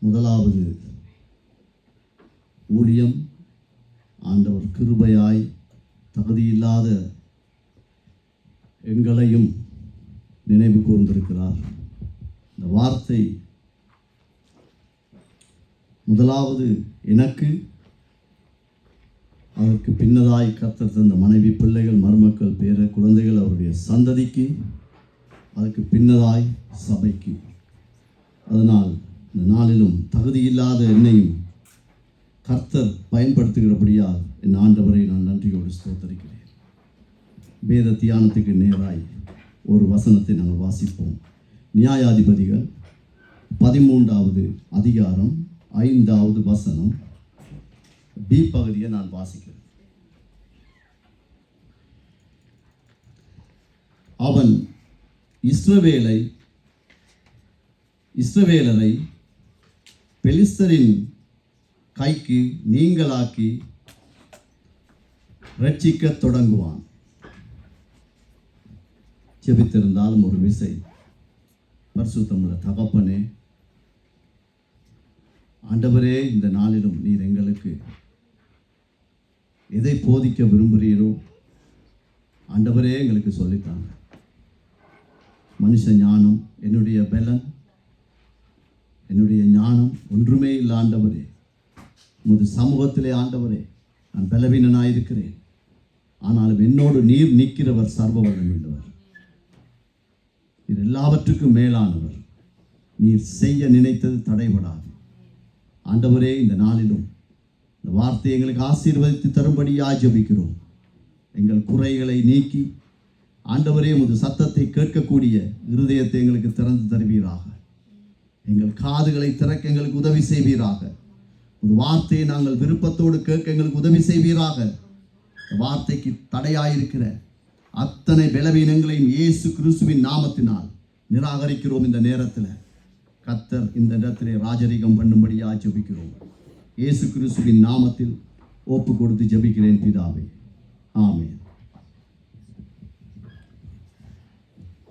முதலாவது ஊழியம் ஆண்டவர் கிருபையாய் தகுதியில்லாத எங்களையும் நினைவு கூர்ந்திருக்கிறார். இந்த வார்த்தை முதலாவது எனக்கு, அதற்கு பின்னதாய் கர்த்தர் தந்த மனைவி, பிள்ளைகள், மருமக்கள், பேர குழந்தைகள், அவருடைய சந்ததிக்கு, அதற்கு பின்னதாய் சபைக்கு. அதனால் இந்த நாளிலும் தகுதியில்லாத என்னையும் கர்த்தர் பயன்படுத்துகிறபடியால் என் ஆண்டவரை நான் நன்றியோடு ஸ்தோத்தரிக்கிறேன். வேத தியானத்துக்கு நேராய் ஒரு வசனத்தை நாங்கள் வாசிப்போம். நியாயாதிபதிகள் 13வது அதிகாரம் 5வது வசனம், பி பகுதியை நான் வாசிக்கிறேன். அவன் இஸ்ரவேலரை பெலிஸ்தரின் கைக்கு நீங்களாக்கி ரட்சிக்க தொடங்குவான். ஜெபித்திருந்தாலும் ஒரு விசை, பரிசுத்தமுள்ள தகப்பனே, ஆண்டவரே, இந்த நாளிலும் நீர் எங்களுக்கு எதை போதிக்க விரும்புகிறீரோ ஆண்டவரே எங்களுக்கு சொல்லித்தாங்க. மனுஷ ஞானம், என்னுடைய பலன், என்னுடைய ஞானம் ஒன்றுமே இல்லை ஆண்டவரே. உமது சமூகத்திலே ஆண்டவரே நான் பலவீனனாயிருக்கிறேன். ஆனாலும் என்னோடு நீர் நிற்கிறவர் சர்வ வல்லமையுள்ளவர். இது எல்லாவற்றுக்கும் மேலானவர். நீர் செய்ய நினைத்தது தடைபடாது. ஆண்டவரே, இந்த நாளிலும் இந்த வார்த்தையை எங்களுக்கு ஆசீர்வதித்து தரும்படியாக ஜெபிக்கிறோம். எங்கள் குறைகளை நீக்கி ஆண்டவரே உமது சத்தத்தை கேட்கக்கூடிய இருதயத்தை எங்களுக்கு திறந்து தருவீராக. எங்கள் காதுகளை திறக்க எங்களுக்கு உதவி செய்வீராக. ஒரு வார்த்தையை நாங்கள் விருப்பத்தோடு கேட்க எங்களுக்கு உதவி செய்வீராக. வார்த்தைக்கு தடையாயிருக்கிற அத்தனை பலவீனங்களையும் இயேசு கிறிஸ்துவின் நாமத்தினால் நிராகரிக்கிறோம். இந்த நேரத்தில் கர்த்தர் இந்த இடத்திலே ராஜரீகம் பண்ணும்படியாக ஜெபிக்கிறோம். இயேசு கிறிஸ்துவின் நாமத்தில் ஒப்பு கொடுத்து ஜெபிக்கிறேன் பிதாவே, ஆமென்.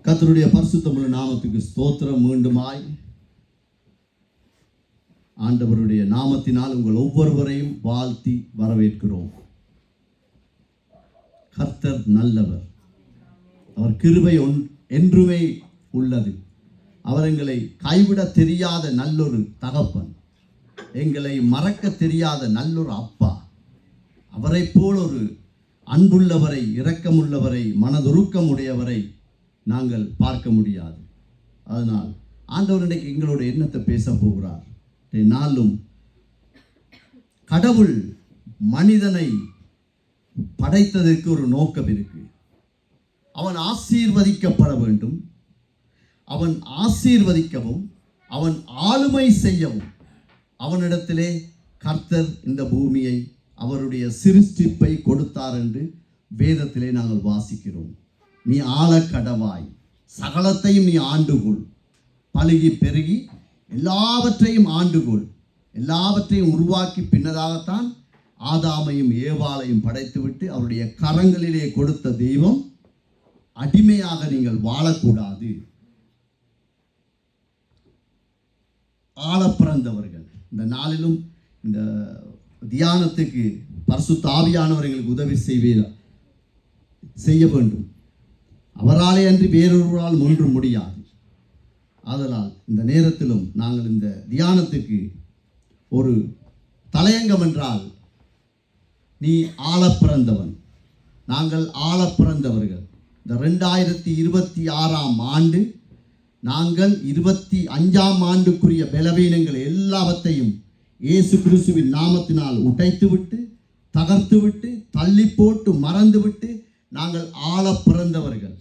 கர்த்தருடைய பரிசுத்தமுள்ள நாமத்துக்கு ஸ்தோத்திரம். மீண்டுமாய் ஆண்டவருடைய நாமத்தினால் உங்கள் ஒவ்வொருவரையும் வாழ்த்தி வரவேற்கிறோம். கர்த்தர் நல்லவர், அவர் கிருபை என்றுமே உள்ளது. அவர் எங்களை கைவிட தெரியாத நல்லொரு தகப்பன், எங்களை மறக்க தெரியாத நல்லொரு அப்பா. அவரை போல் ஒரு அன்புள்ளவரை, இரக்கமுள்ளவரை, மனதுருக்கம் உடையவரை நாங்கள் பார்க்க முடியாது. அதனால் ஆண்டவர் இன்றைக்கு எங்களோட எண்ணத்தை பேச போகிறார். நாளும் கடவுள் மனிதனை படைத்ததற்கு ஒரு நோக்கம் இருக்கு. அவன் ஆசீர்வதிக்கப்பட வேண்டும், அவன் ஆசீர்வதிக்கவும், அவன் ஆளுமை செய்யவும் அவனிடத்திலே கர்த்தர் இந்த பூமியை, அவருடைய சிருஷ்டிப்பை கொடுத்தார் என்று வேதத்திலே நாங்கள் வாசிக்கிறோம். நீ ஆளக்கடவாய், சகலத்தையும் நீ ஆண்டுகொள், பலுகி பெருகி எல்லாவற்றையும் ஆண்டுகொள். எல்லாவற்றையும் உருவாக்கி பின்னதாகத்தான் ஆதாமையும் ஏவாளையும் படைத்துவிட்டு அவருடைய கரங்களிலே கொடுத்த தெய்வம், அடிமையாக நீங்கள் வாழக்கூடாது. ஆள பிறந்தவர்கள். இந்த நாளிலும் இந்த தியானத்துக்கு பரிசுத்த ஆவியானவர் எங்களுக்கு உதவி செய்ய வேண்டும். அவராலே அன்றி வேறொருவரால் ஒன்றும் முடியாது. ஆதலால் இந்த நேரத்திலும் நாங்கள் இந்த தியானத்துக்கு ஒரு தலையங்கம் என்றால், நீ ஆள பிறந்தவன், நாங்கள் ஆள பிறந்தவர்கள். இந்த 2026ஆம் ஆண்டு நாங்கள் 25ஆம் ஆண்டுக்குரிய பலவீனங்கள் எல்லாவற்றையும் இயேசு கிறிஸ்துவின் நாமத்தினால் உடைத்துவிட்டு, தகர்த்துவிட்டு, தள்ளி போட்டு, மறந்துவிட்டு நாங்கள் ஆள பிறந்தவர்கள்.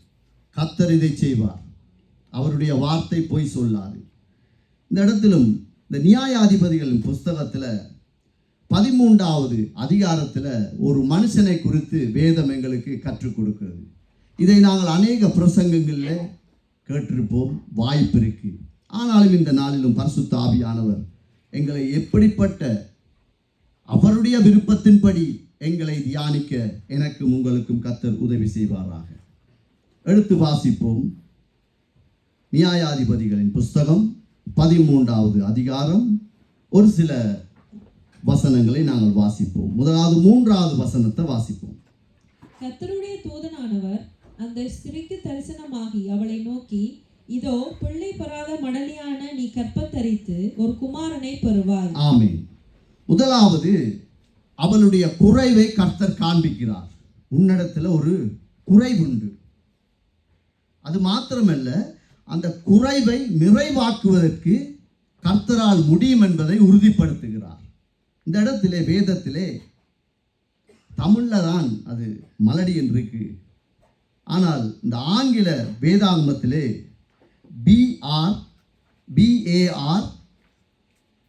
கர்த்தர் இதை செய்வார். அவருடைய வார்த்தை போய் சொல்லாது. இந்த இடத்திலும் இந்த நியாயாதிபதிகளின் புஸ்தகத்தில் 13வது அதிகாரத்தில் ஒரு மனுஷனை குறித்து வேதம் எங்களுக்கு கற்றுக் கொடுக்கிறது. இதை நாங்கள் அநேக பிரசங்கங்களில் கேட்டிருப்போம், வாய்ப்பு இருக்கு. ஆனாலும் இந்த நாளிலும் பரிசுத்த ஆவியானவர் எங்களை எப்படிப்பட்ட அவருடைய விருப்பத்தின்படி எங்களை தியானிக்க எனக்கும் உங்களுக்கும் கர்த்தர் உதவி செய்வாராக. எடுத்து வாசிப்போம். நியாயாதிபதிகளின் புஸ்தகம் 13வது அதிகாரம் ஒரு சில வசனங்களை நாங்கள் வாசிப்போம். முதலாவது 3வது வசனத்தை வாசிப்போம். கர்த்தருடைய தூதனானவர் அந்த ஸ்திரீக்கு தரிசனமாகி அவளை நோக்கி, இதோ பிள்ளை பெறாத மடலியான நீ கற்பத்தரித்து ஒரு குமாரனை பெறுவாய். ஆமென். முதலாவது அவளுடைய குறைவை கர்த்தர் காண்பிக்கிறார். உன்னிடத்தில் ஒரு குறைவுண்டு. அது மாத்திரமல்ல, அந்த குறைவை நிறைவாக்குவதற்கு கர்த்தரால் முடியும் என்பதை உறுதிப்படுத்துகிறார். இந்த இடத்திலே வேதத்திலே தமிழில் தான் அது மலடி என்று இருக்கு. ஆனால் இந்த ஆங்கில வேதாகமத்திலே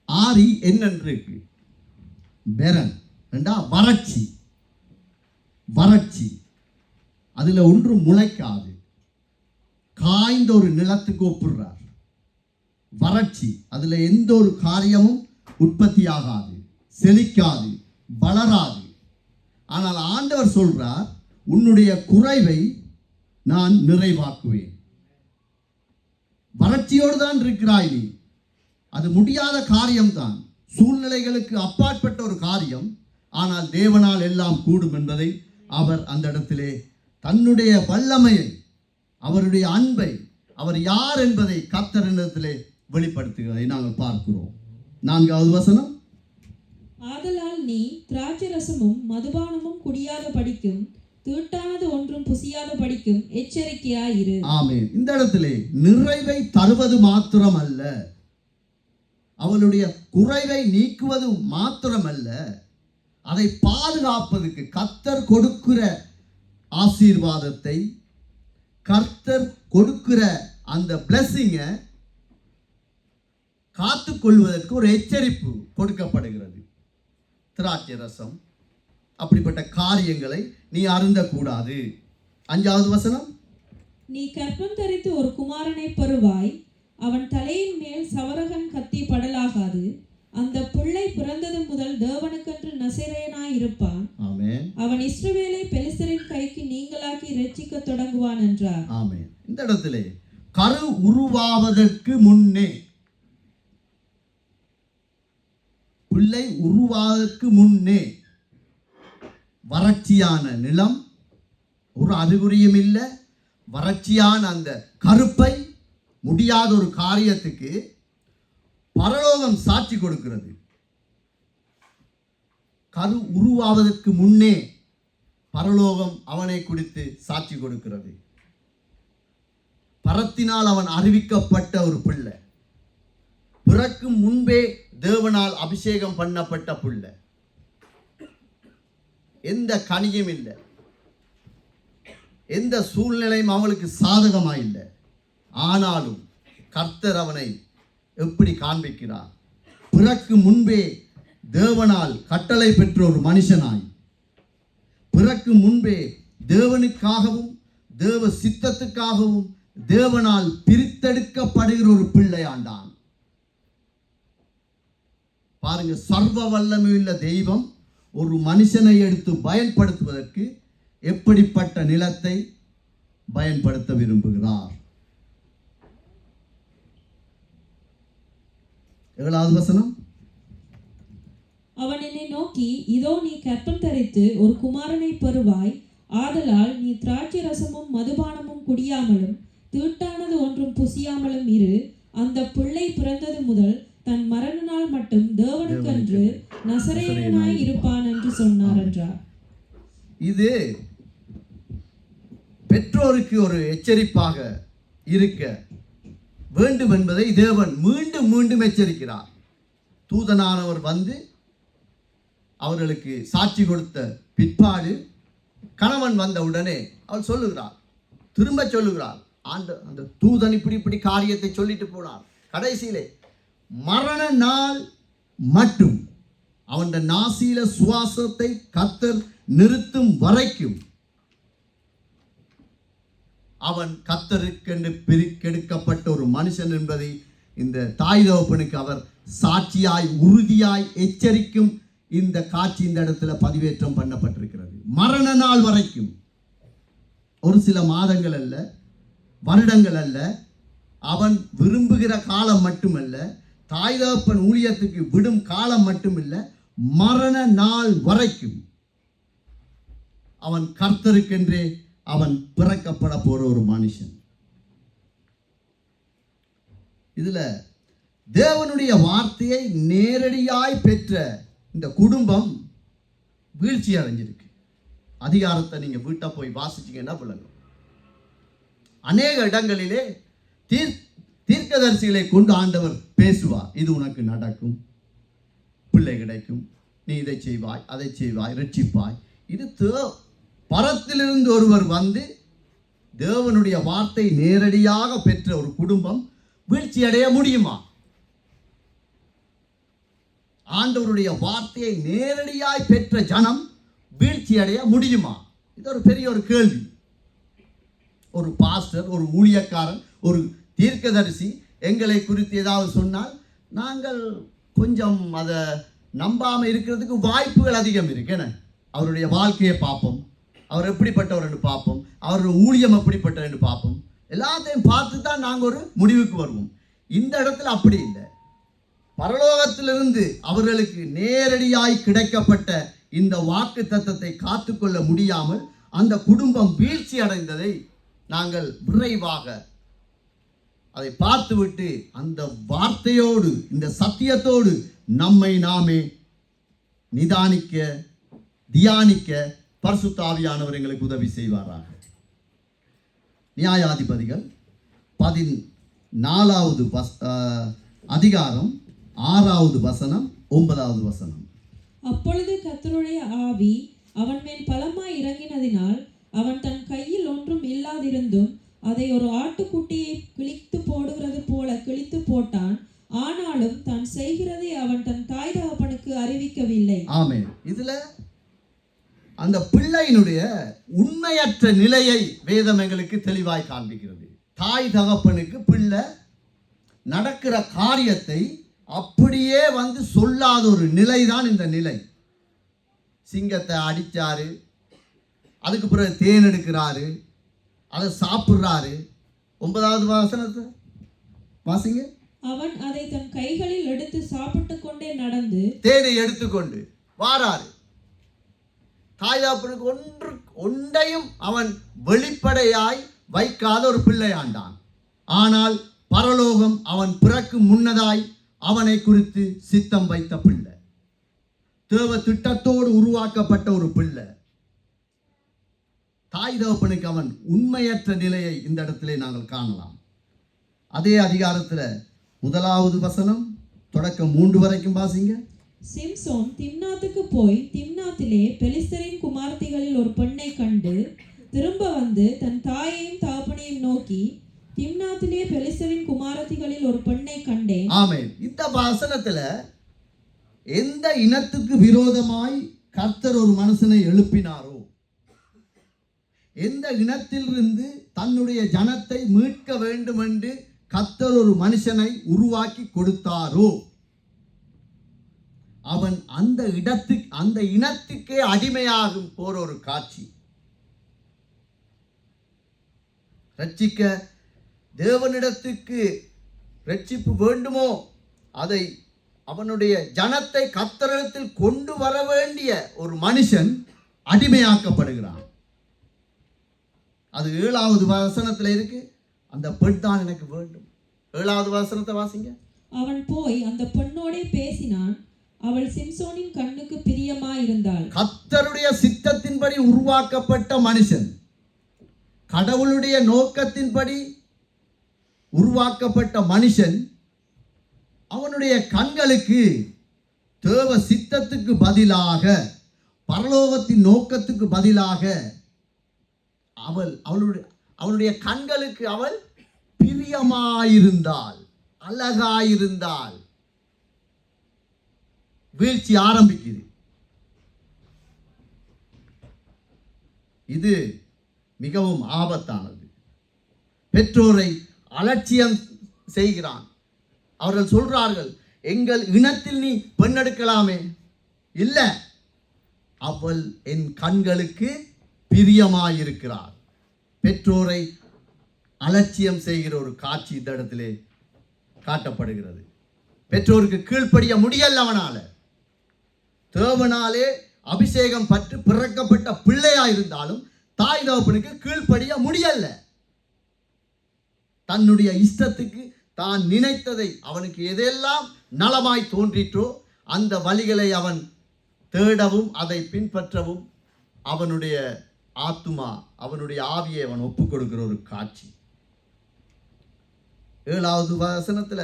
BARREN என்று இருக்கு. பெரன் ரெண்டா வறட்சி. வறட்சி அதில் ஒன்றும் முளைக்காது. காய்ந்த ஒரு நிலத்துக்கு ஒப்புறார். வறட்சி அதில் எந்த ஒரு காரியமும் உற்பத்தியாகாது, செழிக்காது, வளராது. ஆனால் ஆண்டவர் சொல்றார், உன்னுடைய குறைவை நான் நிறைவாக்குவேன். வறட்சியோடு தான் இருக்கிறாய் நீ. அது முடியாத காரியம்தான், சூழ்நிலைகளுக்கு அப்பாற்பட்ட ஒரு காரியம். ஆனால் தேவனால் எல்லாம் கூடும் என்பதை அவர் அந்த இடத்திலே தன்னுடைய வல்லமையை, அவருடைய அன்பை, அவர் யார் என்பதை கர்த்தரிடத்திலே வெளிப்படுத்துகிறதை நாங்கள் பார்க்கிறோம். 4வது வசனம், ஆதலால் நீ திராட்சை ரசமும் மதுபானமும் குடியாத படிக்கும், தீட்டானது ஒன்றும் புசியாத படிக்கும் எச்சரிக்கையாயிரு. ஆமென். இந்த இடத்திலே நிறைவை தருவது மாத்திரம் அல்ல, அவளுடைய குறைவை நீக்குவது மாத்திரமல்ல, அதை பாதுகாப்பதற்கு கர்த்தர் கொடுக்கிற ஆசீர்வாதத்தை, கர்த்தர் கொடுக்கிற அந்த பிளெஸிங்கை காத்துக்கொள்வதற்கு ஒரு எச்சரிப்பு கொடுக்கப்படுகிறது. திராட்சை ரசம் அப்படிப்பட்ட காரியங்களை நீ அருந்தக்கூடாது. 5வது வசனம், நீ கற்பம் தரித்து ஒரு குமாரனை பெறுவாய், அவன் தலையின் மேல் சவரகன் கத்தி படலாகாது, அந்த பிள்ளை பிறந்தது முதல் தேவனுக்கென்று நசரேயனாய் இருப்பான். ஆமென். அவன் இஸ்ரவேலை பெலிஸ்தரின் கைக்கு நீங்களாக்கி இரட்சிக்க தொடங்குவான் என்றார். ஆமென். இந்த இடத்திலே கரு உருவாவதற்கு முன்னே, பிள்ளை உருவாவதற்கு முன்னே வறட்சியான நிலம், ஒரு அறிகுறியும் இல்லை, வறட்சியான அந்த கருப்பை, முடியாத ஒரு காரியத்துக்கு பரலோகம் சாட்சி கொடுக்கிறது. கரு உருவாவதற்கு முன்னே பரலோகம் அவனை குறித்து சாட்சி கொடுக்கிறது. பரத்தினால் அவன் அறிவிக்கப்பட்ட ஒரு பிள்ளை, பிறக்கும் முன்பே தேவனால் அபிஷேகம் பண்ணப்பட்ட பிள்ளை, எந்த கனியும் இல்லை, எந்த சூழ்நிலையும் அவளுக்கு சாதகமாக இல்லை. ஆனாலும் கர்த்தர் அவனை எப்படி காண்பிக்கிறார்? பிறக்கும் முன்பே தேவனால் கட்டளை பெற்ற ஒரு மனுஷனாய், பிறக்கும் முன்பே தேவனுக்காகவும் தேவ சித்தத்துக்காகவும் தேவனால் பிரித்தெடுக்கப்படுகிற ஒரு பிள்ளையாண்டான். பாருங்க, சர்வ வல்லமையுள்ள தெய்வம் ஒரு மனுஷனை எடுத்து பயன்படுத்துவதற்கு எப்படிப்பட்ட நிலத்தை பயன்படுத்த விரும்புகிறார். 7வது வசனம், அவன் என்னை நோக்கி, இதோ நீ கற்பம் தரித்து ஒரு குமாரனை பெறுவாய், ஆதலால் நீ திராட்சை ரசமும் மதுபானமும் குடியாமலும் தீட்டானது ஒன்றும் புசியாமலும் இரு, அந்த பிள்ளை பிறந்தது முதல் தன் மரண நாள் மட்டும் தேவனுக்கென்று நசரேயனாய் இருப்பான் என்று சொன்னார் என்றார். இது பெற்றோருக்கு ஒரு எச்சரிப்பாக இருக்க வேண்டும் என்பதை தேவன் மீண்டும் மீண்டும் எச்சரிக்கிறார். தூதனானவர் வந்து அவர்களுக்கு சாட்சி கொடுத்த பிற்பாடு கணவன் வந்த உடனே அவள் சொல்லுகிறாள், திரும்ப சொல்லுகிறாள், அந்த தூதன் இப்படி காரியத்தை சொல்லிட்டு போனார். கடைசியிலே மரண நாள் மட்டும் அவன் நாசியில சுவாசத்தை கர்த்தர் நிறுத்தும் வரைக்கும் அவன் கர்த்தருக்கென்று பிரிக்கெடுக்கப்பட்ட ஒரு மனுஷன் என்பதை இந்த தாய் தகப்பனுக்கு அவர் சாட்சியாய் உறுதியாய் எச்சரிக்கும் இந்த காட்சி இந்த இடத்துல பதிவேற்றம் பண்ணப்பட்டிருக்கிறது. மரண நாள் வரைக்கும், ஒரு சில மாதங்கள் அல்ல, வருடங்கள் அல்ல, அவன் விரும்புகிற காலம் மட்டுமல்ல, தாய் தகப்பன் ஊழியத்துக்கு விடும் காலம் மட்டுமில்லை, மரண நாள் வரைக்கும் அவன் கர்த்தருக்கென்றே அவன் பிறக்கப்பட போற ஒரு மனுஷன். இதுல தேவனுடைய வார்த்தையை நேரடியாய் பெற்ற இந்த குடும்பம் வீழ்ச்சி அடைஞ்சிருக்கு. அதிகாரத்தை நீங்க வீட்டை போய் வாசிச்சீங்கன்னா விளங்கும். அநேக இடங்களிலே தீர்க்கதரிசிகளை கொண்டு ஆண்டவர் பேசுவார். இது உனக்கு நடக்கும், பிள்ளை கிடைக்கும், நீ இதை செய்வாய், அதை செய்வாய், ரட்சிப்பாய். இது பரத்திலிருந்து ஒருவர் வந்து தேவனுடைய வார்த்தை நேரடியாக பெற்ற ஒரு குடும்பம் வீழ்ச்சி அடைய முடியுமா? ஆண்டவருடைய வார்த்தையை நேரடியாய் பெற்ற ஜனம் வீழ்ச்சி அடைய முடியுமா? இது ஒரு பெரிய ஒரு கேள்வி. ஒரு பாஸ்டர், ஒரு ஊழியக்காரன், ஒரு தீர்க்கதரிசி எங்களை குறித்து ஏதாவது சொன்னால் நாங்கள் கொஞ்சம் அதை நம்பாமல் இருக்கிறதுக்கு வாய்ப்புகள் அதிகம் இருக்கு. என்ன, அவருடைய வாழ்க்கையை பார்ப்போம், அவர் எப்படிப்பட்டவர் என்று பார்ப்போம், அவருடைய ஊழியம் எப்படிப்பட்டவர் என்று பார்ப்போம். எல்லாத்தையும் பார்த்து தான் நாங்கள் ஒரு முடிவுக்கு வருவோம். இந்த இடத்துல அப்படி இல்லை. பரலோகத்திலிருந்து அவர்களுக்கு நேரடியாய் கிடைக்கப்பட்ட இந்த வாக்கு தத்தத்தை காத்துக்கொள்ள முடியாமல் அந்த குடும்பம் வீழ்ச்சி அடைந்ததை நாங்கள் விரைவாக அதை பார்த்துவிட்டு அந்த வார்த்தையோடு, இந்த சத்தியத்தோடு நம்மை நாமே நிதானிக்க, தியானிக்க பரிசுத்த ஆவியானவர் எங்களுக்கு உதவி செய்வாராக. நியாயாதிபதிகள் 14வது அதிகாரம் 6வது வசனம் 9வது வசனம். அப்பொழுது கர்த்தருடைய ஆவி அவன் மேல் பலமாய் இறங்கினதினால் அவன் தன் கையில் ஒன்றும் இல்லாதிருந்தும் அதை ஒரு ஆட்டுக்குட்டியை கிழித்து போடுகிறது போல கிழித்து போட்டான். ஆனாலும் தான் செய்கிறதை அவன் தன் தாய் தகப்பனுக்கு அறிவிக்கவில்லை. ஆமென். இதுல அந்த பிள்ளையினுடைய உண்மையற்ற நிலையை வேதம் எங்களுக்கு தெளிவாய் காண்பிக்கிறது. தாய் தகப்பனுக்கு பிள்ளை நடக்கிற காரியத்தை அப்படியே வந்து சொல்லாத ஒரு நிலைதான் இந்த நிலை. சிங்கத்தை அடிச்சாரு, அதுக்கு பிறகு தேன் எடுக்கிறாரு, அதை சாப்பிடுறாரு. 9வது வசனத்தை வாசிங்க. அவன் அதை தன் கைகளில் எடுத்து சாப்பிட்டு கொண்டே நடந்து தேனை எடுத்துக்கொண்டு வாராரு. தாய் தகப்பனுக்கு ஒன்றையும் அவன் வெளிப்படையாய் வைக்காத ஒரு பிள்ளையாண்டான். ஆனால் பரலோகம் அவன் பிறக்கும் முன்னதாய் அவனை குறித்து சித்தம் வைத்த பிள்ளை, தேவ திட்டத்தோடு உருவாக்கப்பட்ட ஒரு பிள்ளை. தாய் தகப்பனுக்கு அவன் உண்மையற்ற நிலையை இந்த இடத்திலே நாங்கள் காணலாம். அதே அதிகாரத்தில் 1வது வசனம் தொடக்கம் 3 வரைக்கும் வாசிங்க. சிம்சோன் திம்னாத்துக்கு போய் திம்னாத்திலே பெலிஸ்தரின் குமாரத்திகளில் ஒரு பெண்ணை கண்டு திரும்ப வந்து தன் தாயையும் தகப்பனையும் நோக்கி, திம்னாத்திலே பெலிஸ்தரின் குமாரத்திகளில் ஒரு பெண்ணை கண்டேன். ஆமென். இந்த வசனத்துல எந்த இனத்துக்கு விரோதமாய் கர்த்தர் ஒரு மனுஷனை எழுப்பினாரோ, எந்த இனத்திலிருந்து தன்னுடைய ஜனத்தை மீட்க வேண்டும் என்று கர்த்தர் ஒரு மனுஷனை உருவாக்கி கொடுத்தாரோ அவன் அந்த இனத்துக்கே அடிமையாகும் போற ஒரு காட்சி. ரட்சிக்க தேவனிடத்துக்கு ரட்சிப்பு வேண்டுமோ, அதை அவனுடைய ஜனத்தை கர்த்தரிடத்தில் கொண்டு வர வேண்டிய ஒரு மனுஷன் அடிமையாக்கப்படுகிறான். அது 7வது வசனத்துல இருக்கு. அந்த பெண் தான் எனக்கு வேண்டும். 7வது வசனத்தை வாசிங்க. அவன் போய் அந்த பெண்ணோடே பேசினான். அவள் சிம்சோனின் கண்ணுக்கு பிரியமாயிருந்தாள். கர்த்தருடைய சித்தத்தின்படி உருவாக்கப்பட்ட மனுஷன், கடவுளுடைய நோக்கத்தின்படி உருவாக்கப்பட்ட மனுஷன், அவனுடைய கண்களுக்கு தேவ சித்தத்துக்கு பதிலாக, பரலோகத்தின் நோக்கத்துக்கு பதிலாக அவளுடைய கண்களுக்கு அவள் பிரியமாயிருந்தாள், அழகாயிருந்தாள். வீழ்ச்சி ஆரம்பிக்குது. இது மிகவும் ஆபத்தானது. பெற்றோரை அலட்சியம் செய்கிறான். அவர்கள் சொல்றார்கள், எங்கள் இனத்தில் நீ பெண் எடுக்கலாமே. இல்லை, அவள் என் கண்களுக்கு பிரியமாயிருக்கிறார். பெற்றோரை அலட்சியம் செய்கிற ஒரு காட்சி இந்த இடத்திலே காட்டப்படுகிறது. பெற்றோருக்கு கீழ்ப்படிய முடியல அவனால. தேவனாலே அபிஷேகம் பற்று பிறக்கப்பட்ட பிள்ளையா இருந்தாலும் தாய் தகப்பனுக்கு கீழ்ப்படிய முடியல. தன்னுடைய இஷ்டத்துக்கு தான் நினைத்ததை, அவனுக்கு எதெல்லாம் நலமாய் தோன்றிற்றோ அந்த வழிகளை அவன் தேடவும் அதை பின்பற்றவும் அவனுடைய ஆத்துமா, அவனுடைய ஆவியை அவன் ஒப்புக் கொடுக்கிற ஒரு காட்சி. 7வது வசனத்துல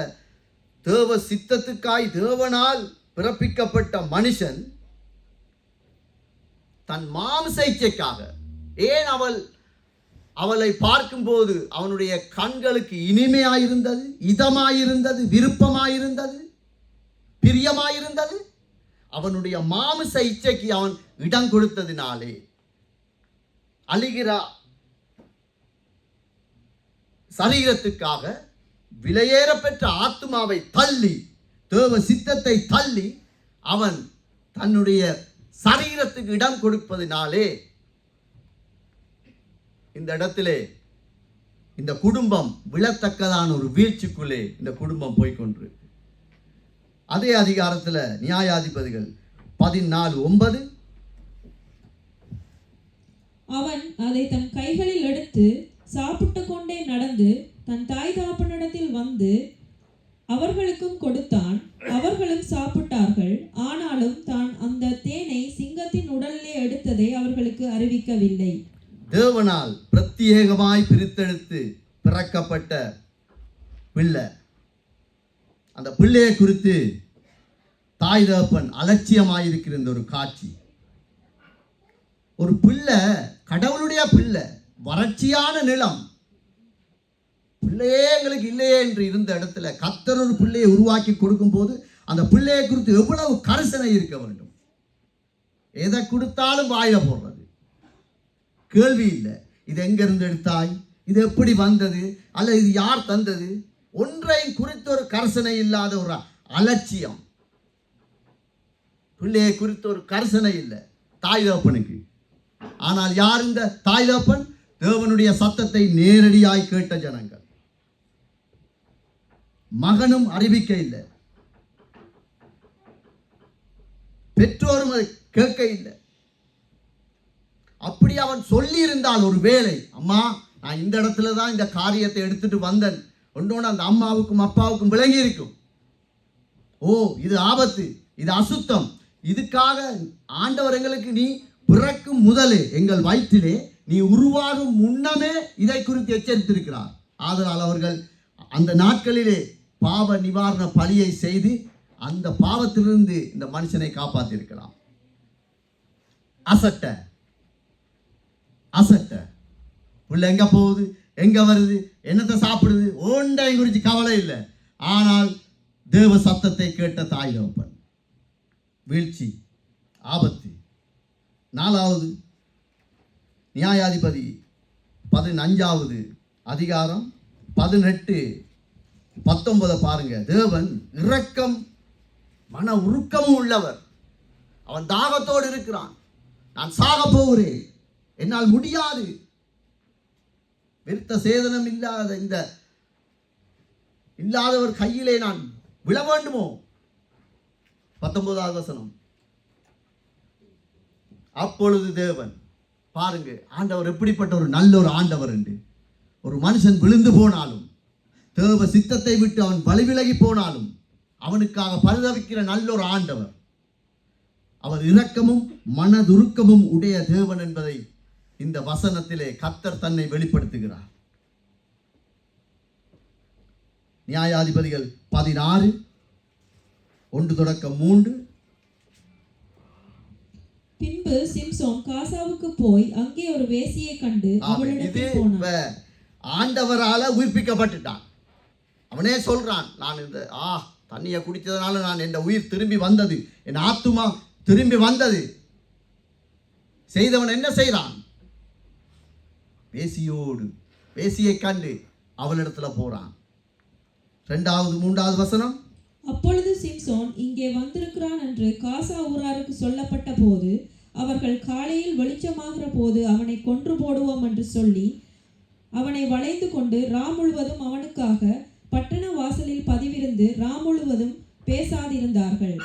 தேவ சித்தத்துக்காய் தேவனால் பிறப்பிக்கப்பட்ட மனுஷன் தன் மாம்ச இச்சைக்காக, ஏன் அவளை பார்க்கும்போது அவனுடைய கண்களுக்கு இனிமையாயிருந்தது, இதமாயிருந்தது, விருப்பமாயிருந்தது, பிரியமாயிருந்தது, அவனுடைய மாம்ச இச்சைக்கு அவன் இடம் கொடுத்ததினாலே அழிகிற சரீரத்துக்காக விலையேற பெற்ற ஆத்துமாவை தள்ளி, தேவ சித்தத்தை தள்ளி அவன் தன்னுடைய சரீரத்துக்கு இடம் கொடுப்பதினாலே இந்த இடத்திலே இந்த குடும்பம் விழத்தக்கதான ஒரு வீழ்ச்சிக்குள்ளே இந்த குடும்பம் போய்கொண்டிருக்கு. அதே அதிகாரத்தில் நியாயாதிபதிகள் 14:9, அவன் அதை தன் கைகளில் எடுத்து சாப்பிட்டு கொண்டே நடந்து தன் தாய் தகப்பனிடத்தில் வந்து அவர்களுக்கும் கொடுத்தான். அவர்களும் சாப்பிட்டார்கள். ஆனாலும் தான் அந்த தேனை சிங்கத்தின் உடலிலே எடுத்ததை அவர்களுக்கு அறிவிக்கவில்லை. தேவனால் பிரத்யேகமாய் பிரித்தெடுத்து பிறக்கப்பட்ட பிள்ளை, அந்த பிள்ளையை குறித்து தாய் தகப்பன் அலட்சியமாயிருக்கிற இந்த ஒரு காட்சி. ஒரு பிள்ளை, கடவுளுடைய பிள்ளை, வறட்சியான நிலம், பிள்ளையே எங்களுக்கு இல்லையே என்று இருந்த இடத்துல கர்த்தர் ஒரு பிள்ளையை உருவாக்கி கொடுக்கும் போது அந்த பிள்ளையை குறித்து எவ்வளவு கரிசனை இருக்க வேண்டும். எதை கொடுத்தாலும் வாயில போடுறது, கேள்வி இல்லை. இது எங்கிருந்து எடுத்தாய், இது எப்படி வந்தது, அல்ல இது யார் தந்தது, ஒன்றையும் குறித்த ஒரு கரிசனை இல்லாத ஒரு அலட்சியம். பிள்ளையை குறித்த ஒரு கரிசனை இல்லை தாய் தகப்பனுக்கு. ஆனால் யார் இந்த தாய் தகப்பன்? தேவனுடைய சத்தத்தை நேரடியாய் கேட்ட ஜனங்கள். மகனும் அறிவிக்க இல்லை, பெற்றோரும் அதை கேட்க இல்லை. அப்படி அவன் சொல்லி இருந்தால் ஒரு வேளை, அம்மா நான் இந்த இடத்துல தான் இந்த காரியத்தை எடுத்துட்டு வந்தேன் ஒன்றோடு அந்த அம்மாவுக்கும் அப்பாவுக்கும் விளங்கி இருக்கும். ஓ இது ஆபத்து, இது அசுத்தம், இதுக்காக ஆண்டவர் எங்களுக்கு நீ பிறக்கும் முதலே எங்கள் வயிற்றிலே நீ உருவாகும் முன்னமே இதை குறித்து எச்சரித்திருக்கிறார். ஆதலால் அவர்கள் அந்த நாட்களிலே பாவ நிவாரண பலியை செய்து அந்த பாவத்திலிருந்து இந்த மனுஷனை காப்பாற்றிருக்கலாம். அசட்ட அசட்ட உள்ள எங்க போகுது, எங்க வருது, என்னத்தை சாப்பிடுது, ஒன்றையும் குறித்து கவலை இல்லை. ஆனால் தேவ சத்தத்தை கேட்ட தாய் தகப்பன். வீழ்ச்சி, ஆபத்து. 4வது நியாயாதிபதி 15வது அதிகாரம் 18-19 பாருங்க. தேவன் இரக்கம் மன உருக்கமும் உள்ளவர். அவன் தாகத்தோடு இருக்கிறான். நான் சாக போகிறேன், என்னால் முடியாது, விருத்த சேதனம் இல்லாதவர் கையிலே நான் விழ வேண்டுமோ. 19வது வசனம். அப்பொழுது தேவன், பாருங்க ஆண்டவர் எப்படிப்பட்ட ஒரு நல்ல ஒரு ஆண்டவர் என்று. ஒரு மனுஷன் விழுந்து போனாலும், தேவ சித்தத்தை விட்டு அவன் வழிவிலகி போனாலும் அவனுக்காக பரிதவிக்கிற நல்ல ஒரு ஆண்டவர். அவர் இரக்கமும் மனதுருக்கமும் உடைய தேவன் என்பதை இந்த வசனத்திலே கர்த்தர் தன்னை வெளிப்படுத்துகிறார். நியாயாதிபதிகள் 16:1-3. பின்பு சிம்சோன் காசாவுக்கு போய் அங்கே ஒரு வேசியை கண்டு அவளிடத்தில் போனான். ஆண்டவரால உயிர்ப்பிக்கப்பட்டுட்டான். அவனே சொல்றான், நான் இந்த தண்ணியை குடித்ததுனால நான் என் உயிர் திரும்பி வந்தது, என் ஆத்துமா திரும்பி வந்தது. செய்தவன் என்ன செய்கிறான்? வேசியை கண்டு அவளிடத்துல போறான். 2வது 3வது வசனம். அப்பொழுது சிம்சோன் இங்கே வந்திருக்கிறான் என்று காசா ஊராருக்கு சொல்லப்பட்ட போது அவர்கள் காலையில் வெளிச்சமாகிற போது அவனை கொன்று போடுவோம் என்று சொல்லி அவனை வளைந்து கொண்டு முழுவதும் அவனுக்காக பட்டண வாசலில் பதிவிருந்து முழுவதும் பேசாதிருந்தார்கள்.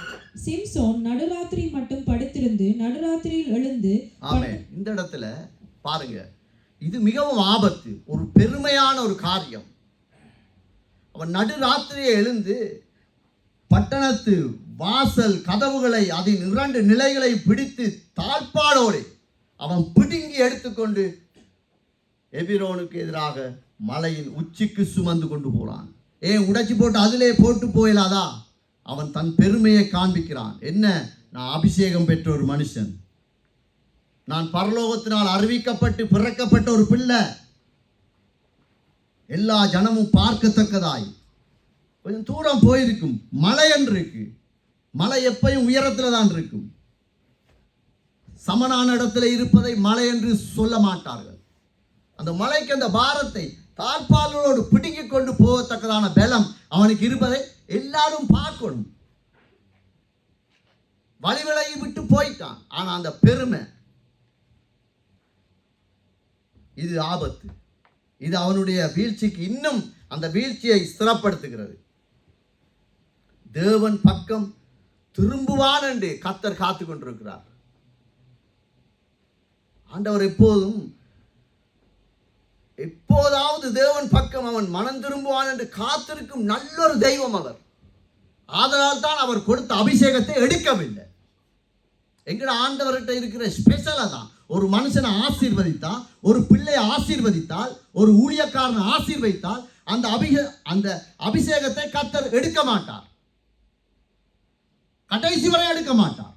சிம்சோன் நடுராத்திரி மட்டும் படுத்திருந்து நடுராத்திரியில் எழுந்து ஆமென். இந்த இடத்துல பாருங்க, இது மிகவும் ஆபத்து, ஒரு பெருமையான ஒரு காரியம். அவன் நடுராத்திரியை எழுந்து பட்டணத்து வாசல் கதவுகளை அதன் 2 நிலைகளை பிடித்து தாழ்பாடோடு அவன் பிடுங்கி எடுத்துக்கொண்டு எபிரோனுக்கு எதிராக மலையின் உச்சிக்கு சுமந்து கொண்டு போறான். ஏன் உடைச்சி போட்டு அதிலே போட்டு போயிடாதா? அவன் தன் பெருமையை காண்பிக்கிறான். என்ன, நான் அபிஷேகம் பெற்ற ஒரு மனுஷன், நான் பரலோகத்தினால் அறிவிக்கப்பட்டு பிறக்கப்பட்ட ஒரு பிள்ளை, எல்லா ஜனமும் பார்க்கத்தக்கதாய். கொஞ்சம் தூரம் போயிருக்கும், மலை என்று இருக்கு. மலை எப்பயும் உயரத்துல தான் இருக்கும். சமனான இடத்துல இருப்பதை மலை என்று சொல்ல மாட்டார்கள். அந்த மலைக்கு அந்த பாரத்தை தாழ்பாலோடு பிடுங்கிக் கொண்டு போகத்தக்கதான பலம் அவனுக்கு இருப்பதை எல்லாரும் பார்க்கணும். வழிவிலகி விட்டு போயிட்டான். ஆனா அந்த பெருமை, இது ஆபத்து. இது அவனுடைய வீழ்ச்சிக்கு இன்னும் அந்த வீழ்ச்சியை ஸ்திரப்படுத்துகிறது. தேவன் பக்கம் திரும்புவான் என்று கர்த்தர் காத்து கொண்டிருக்கிறார். ஆண்டவர் எப்போதாவது தேவன் பக்கம் அவன் மனம் திரும்புவான் என்று காத்திருக்கும் நல்லொரு தெய்வம் அவர். ஆதலால் தான் அவர் கொடுத்த அபிஷேகத்தை எடுக்கவில்லை. எங்கட ஆண்டவர்கிட்ட இருக்கிற ஸ்பெஷலா தான், ஒரு மனுஷனை ஆசீர்வதித்தால், ஒரு பிள்ளையை ஆசீர்வதித்தால், ஒரு ஊழியக்காரனை ஆசீர்வதித்தால் அந்த அபிஷேகத்தை கர்த்தர் எடுக்க மாட்டார், கடைசி வரை எடுக்க மாட்டார்.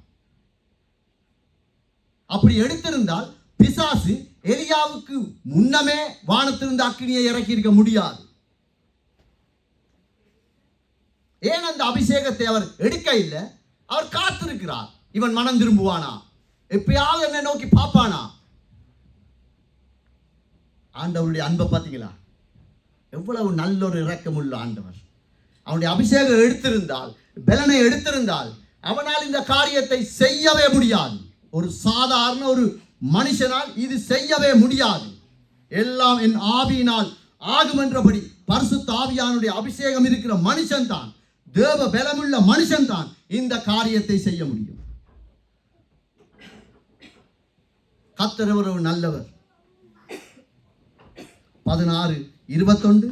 அப்படி எடுத்திருந்தால் பிசாசு எலியாவுக்கு முன்னமே வானத்திலிருந்து அக்கினியை இறக்கி இருக்க முடியாது. ஏன் அந்த அபிஷேகத்தை அவர் எடுக்க இல்லை? அவர் காத்திருக்கிறார். இவன் மனம் திரும்புவானா, எப்பயாவது என்னை நோக்கி பார்ப்பானா? ஆண்டவருடைய அன்பை பார்த்தீங்களா? எவ்வளவு நல்ல ஒரு இரக்கமுள்ள ஆண்டவர். அவனுடைய அபிஷேகம் எடுத்திருந்தால், பலனை எடுத்திருந்தால், அவனால் இந்த காரியத்தை செய்யவே முடியாது. ஒரு சாதாரண ஒரு மனுஷனால் இது செய்யவே முடியாது. எல்லாம் என் ஆவியினால் ஆகும் என்றபடி பரிசுத்த ஆவியானுடைய அபிஷேகம் இருக்கிற மனுஷன் தான், தேவ பலமுள்ள மனுஷன் தான் இந்த காரியத்தை செய்ய முடியும். கர்த்தர் எவ்வளவு நல்லவர். 16:21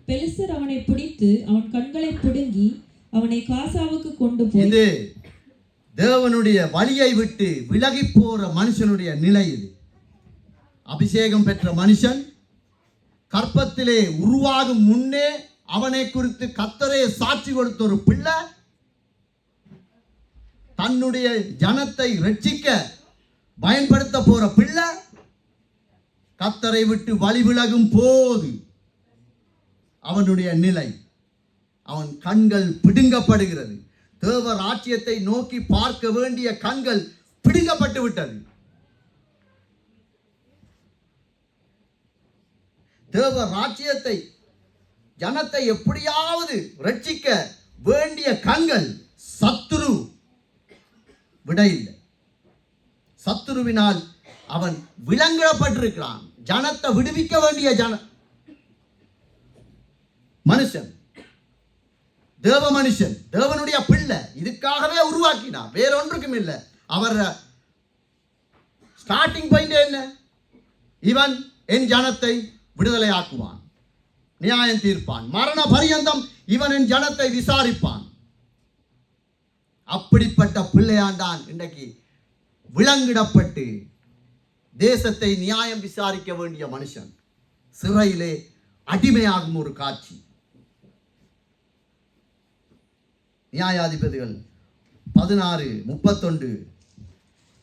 பெலிஸ்தர் அவனை பிடித்து அவன் கண்களை பிடுங்கி அவனை காசாவுக்கு கொண்டு போய். இது தேவனுடைய வழியை விட்டு விலகி போற மனுஷனுடைய நிலை. இது அபிஷேகம் பெற்ற மனுஷன் கற்பத்திலே உருவாகும் முன்னே அவனை குறித்து கர்த்தரே சாட்சி கொடுத்த ஒரு பிள்ளை, தன்னுடைய ஜனத்தை ரட்சிக்க பயன்படுத்த போற பிள்ளை, கர்த்தரை விட்டு வழி விலகும் போது அவனுடைய நிலை, அவன் கண்கள் பிடுங்கப்படுகிறது. தேவ ராஜ்யத்தை நோக்கி பார்க்க வேண்டிய கண்கள் பிடுங்கப்பட்டு விட்டது. தேவ ராஜ்யத்தை, ஜனத்தை எப்படியாவது ரட்சிக்க வேண்டிய கண்கள் சத்துரு விட இல்லை. சத்துருவினால் அவன் விலங்கிடப்பட்டிருக்கிறான். ஜனத்தை விடுவிக்க வேண்டிய மனுஷன், தேவ மனுஷன், தேவனுடைய பிள்ளை, இதுக்காகவே உருவாக்கினார், வேறொன்றுக்கும் இல்லை. அவர் ஸ்டார்டிங் பாயிண்ட் என்ன? இவன் என் ஜனத்தை விடுதலை ஆக்குவான், நியாயம் தீர்ப்பான், மரண பரியந்தம் இவன் என் ஜனத்தை விசாரிப்பான். அப்படிப்பட்ட பிள்ளையாண்டான் இன்றைக்கு விலங்கிடப்பட்டு தேசத்தை நியாயம் விசாரிக்க வேண்டிய மனுஷன் சிறையிலே அடிமையாகும் ஒரு காட்சி. நியாயாதிபதிகள் 16:31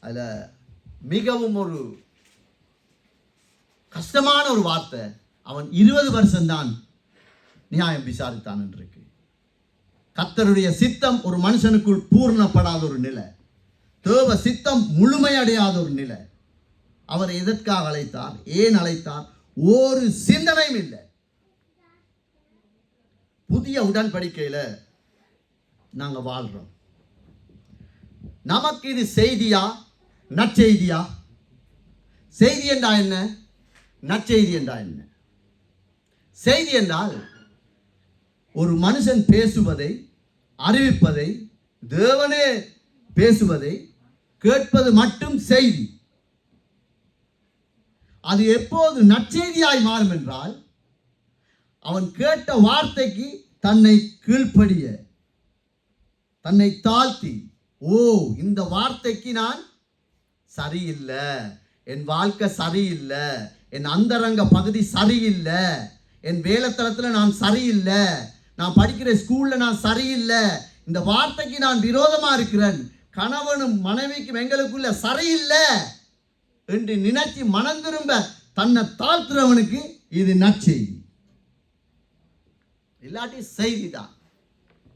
அதுல மிகவும் ஒரு கஷ்டமான ஒரு வார்த்தை. அவன் 20 வருஷம்தான் நியாயம் விசாரித்தான் என்று இருக்கு. கர்த்தருடைய சித்தம் ஒரு மனுஷனுக்குள் பூர்ணப்படாத ஒரு நிலை, தேவ சித்தம் முழுமையடையாத ஒரு நிலை. அவர் எதற்காக அழைத்தார், ஏன் அழைத்தார், ஒரு சிந்தனையும் இல்லை. புதிய உடன்படிக்கையில நாங்க வாழ்றோம். நமக்கு இது செய்தியா நற்செய்தியா? செய்தி என்றா என்ன, நற்செய்தி என்றா என்ன? செய்தி என்றால் ஒரு மனுஷன் பேசுவதை, அறிவிப்பதை, தேவனே பேசுவதை கேட்பது மட்டும் செய்தி. அது எப்போது நற்செய்தியாய் மாறும் என்றால், அவன் கேட்ட வார்த்தைக்கு தன்னை கீழ்ப்படிய, தன்னை தாழ்த்தி, ஓ இந்த வார்த்தைக்கு நான் சரியில்லை, என் வாழ்க்கை சரியில்லை, என் அந்தரங்க பகுதி சரியில்லை, என் வேலைத்தளத்தில் நான் சரியில்லை, நான் படிக்கிற ஸ்கூலில் நான் சரியில்லை, இந்த வார்த்தைக்கு நான் விரோதமாக இருக்கிறேன், கணவனும் மனைவிக்கும் எங்களுக்குள்ள சரியில்லை என்று நினைச்சு மனம் திரும்ப தன்னை தாழ்த்துறவனுக்கு இது நற்செய்தி. இல்லாட்டி செய்தி தான்.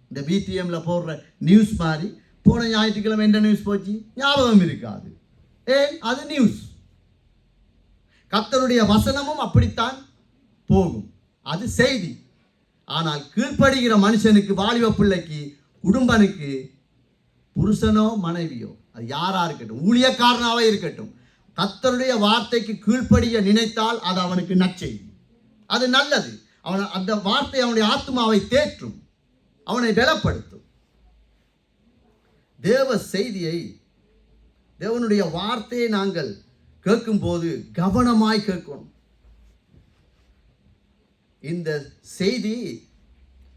இந்த பிடிஎம்ல போடுற நியூஸ் மாதிரி போன ஞாயிற்றுக்கிழமை என்ன நியூஸ் போச்சு ஞாபகம் இருக்காது. ஏன்? அது நியூஸ். கர்த்தருடைய வசனமும் அப்படித்தான் போகும், அது செய்தி. ஆனால் கீழ்ப்படுகிற மனுஷனுக்கு, வாலிப பிள்ளைக்கு, குடும்பனுக்கு, புருஷனோ மனைவியோ, அது யாரா இருக்கட்டும், ஊழியக்காரனாவே இருக்கட்டும், கர்த்தருடைய வார்த்தைக்கு கீழ்ப்படிய நினைத்தால் அது அவனுக்கு நற்செய்தி, அது நல்லது. அவன் அந்த வார்த்தை அவனுடைய ஆத்மாவை தேற்றும், அவனை பலப்படுத்தும். தேவ செய்தியை, தேவனுடைய வார்த்தையை நாங்கள் கேட்கும் போது கவனமாய் கேட்கணும். இந்த செய்தி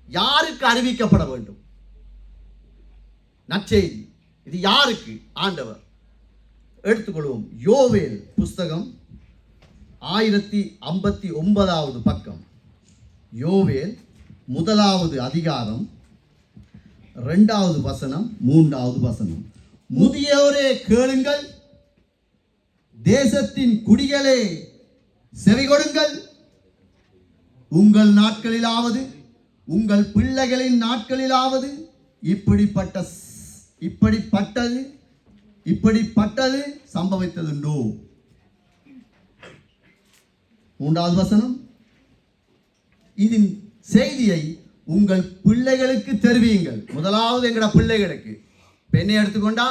யாருக்கு அறிவிக்கப்பட வேண்டும்? நற்செய்தி இது யாருக்கு? ஆண்டவர். எடுத்துக்கொள்வோம். யோவேல் புஸ்தகம் 1059 பக்கம். யோவேல் 1வது அதிகாரம் 2வது வசனம் 3வது வசனம். முதியோரே கேளுங்கள், தேசத்தின் குடிகளே செவி கொடுங்கள், உங்கள் நாட்களிலாவது உங்கள் பிள்ளைகளின் நாட்களிலாவது இப்படிப்பட்டது சம்பவித்ததுண்டோ? 3வது வசனம். இதன் செய்தியை உங்கள் பிள்ளைகளுக்கு தெரிவியுங்கள். முதலாவது எங்கட பிள்ளைகளுக்கு. பெண்ணை எடுத்துக்கொண்டா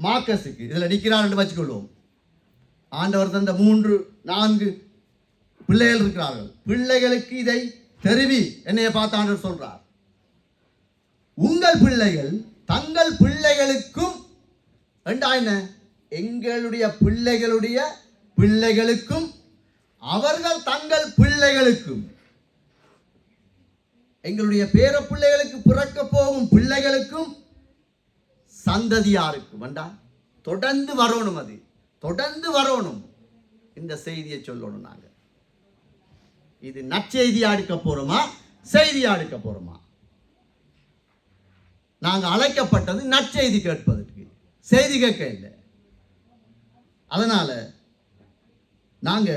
மார்க்கஸுக்கு, இதில் நிற்கிறார் என்று வச்சுக்கொள்வோம். ஆண்டவர் தந்த 3-4 பிள்ளைகள் இருக்கிறார்கள். பிள்ளைகளுக்கு இதை தெரிவி, என்னைய பார்த்து ஆண்டவர் சொல்றார். உங்கள் பிள்ளைகள் தங்கள் பிள்ளைகளுக்கும், என்ன, எங்களுடைய பிள்ளைகளுடைய பிள்ளைகளுக்கும், அவர்கள் தங்கள் பிள்ளைகளுக்கும், எங்களுடைய பேர பிள்ளைகளுக்கு பிறக்க போகும் பிள்ளைகளுக்கும், சந்ததியாருக்கும் வேண்டா தொடர்ந்து வரணும். அது தொடர்ந்து வரணும். இந்த செய்தியை சொல்லணும். நாங்கள் இது நற்செய்தியா எடுக்க போறோமா, செய்தியா எடுக்க போறோமா? நாங்கள் அழைக்கப்பட்டது நற்செய்தி கேட்பதற்கு, செய்தி கேட்க இல்லை. அதனால நாங்க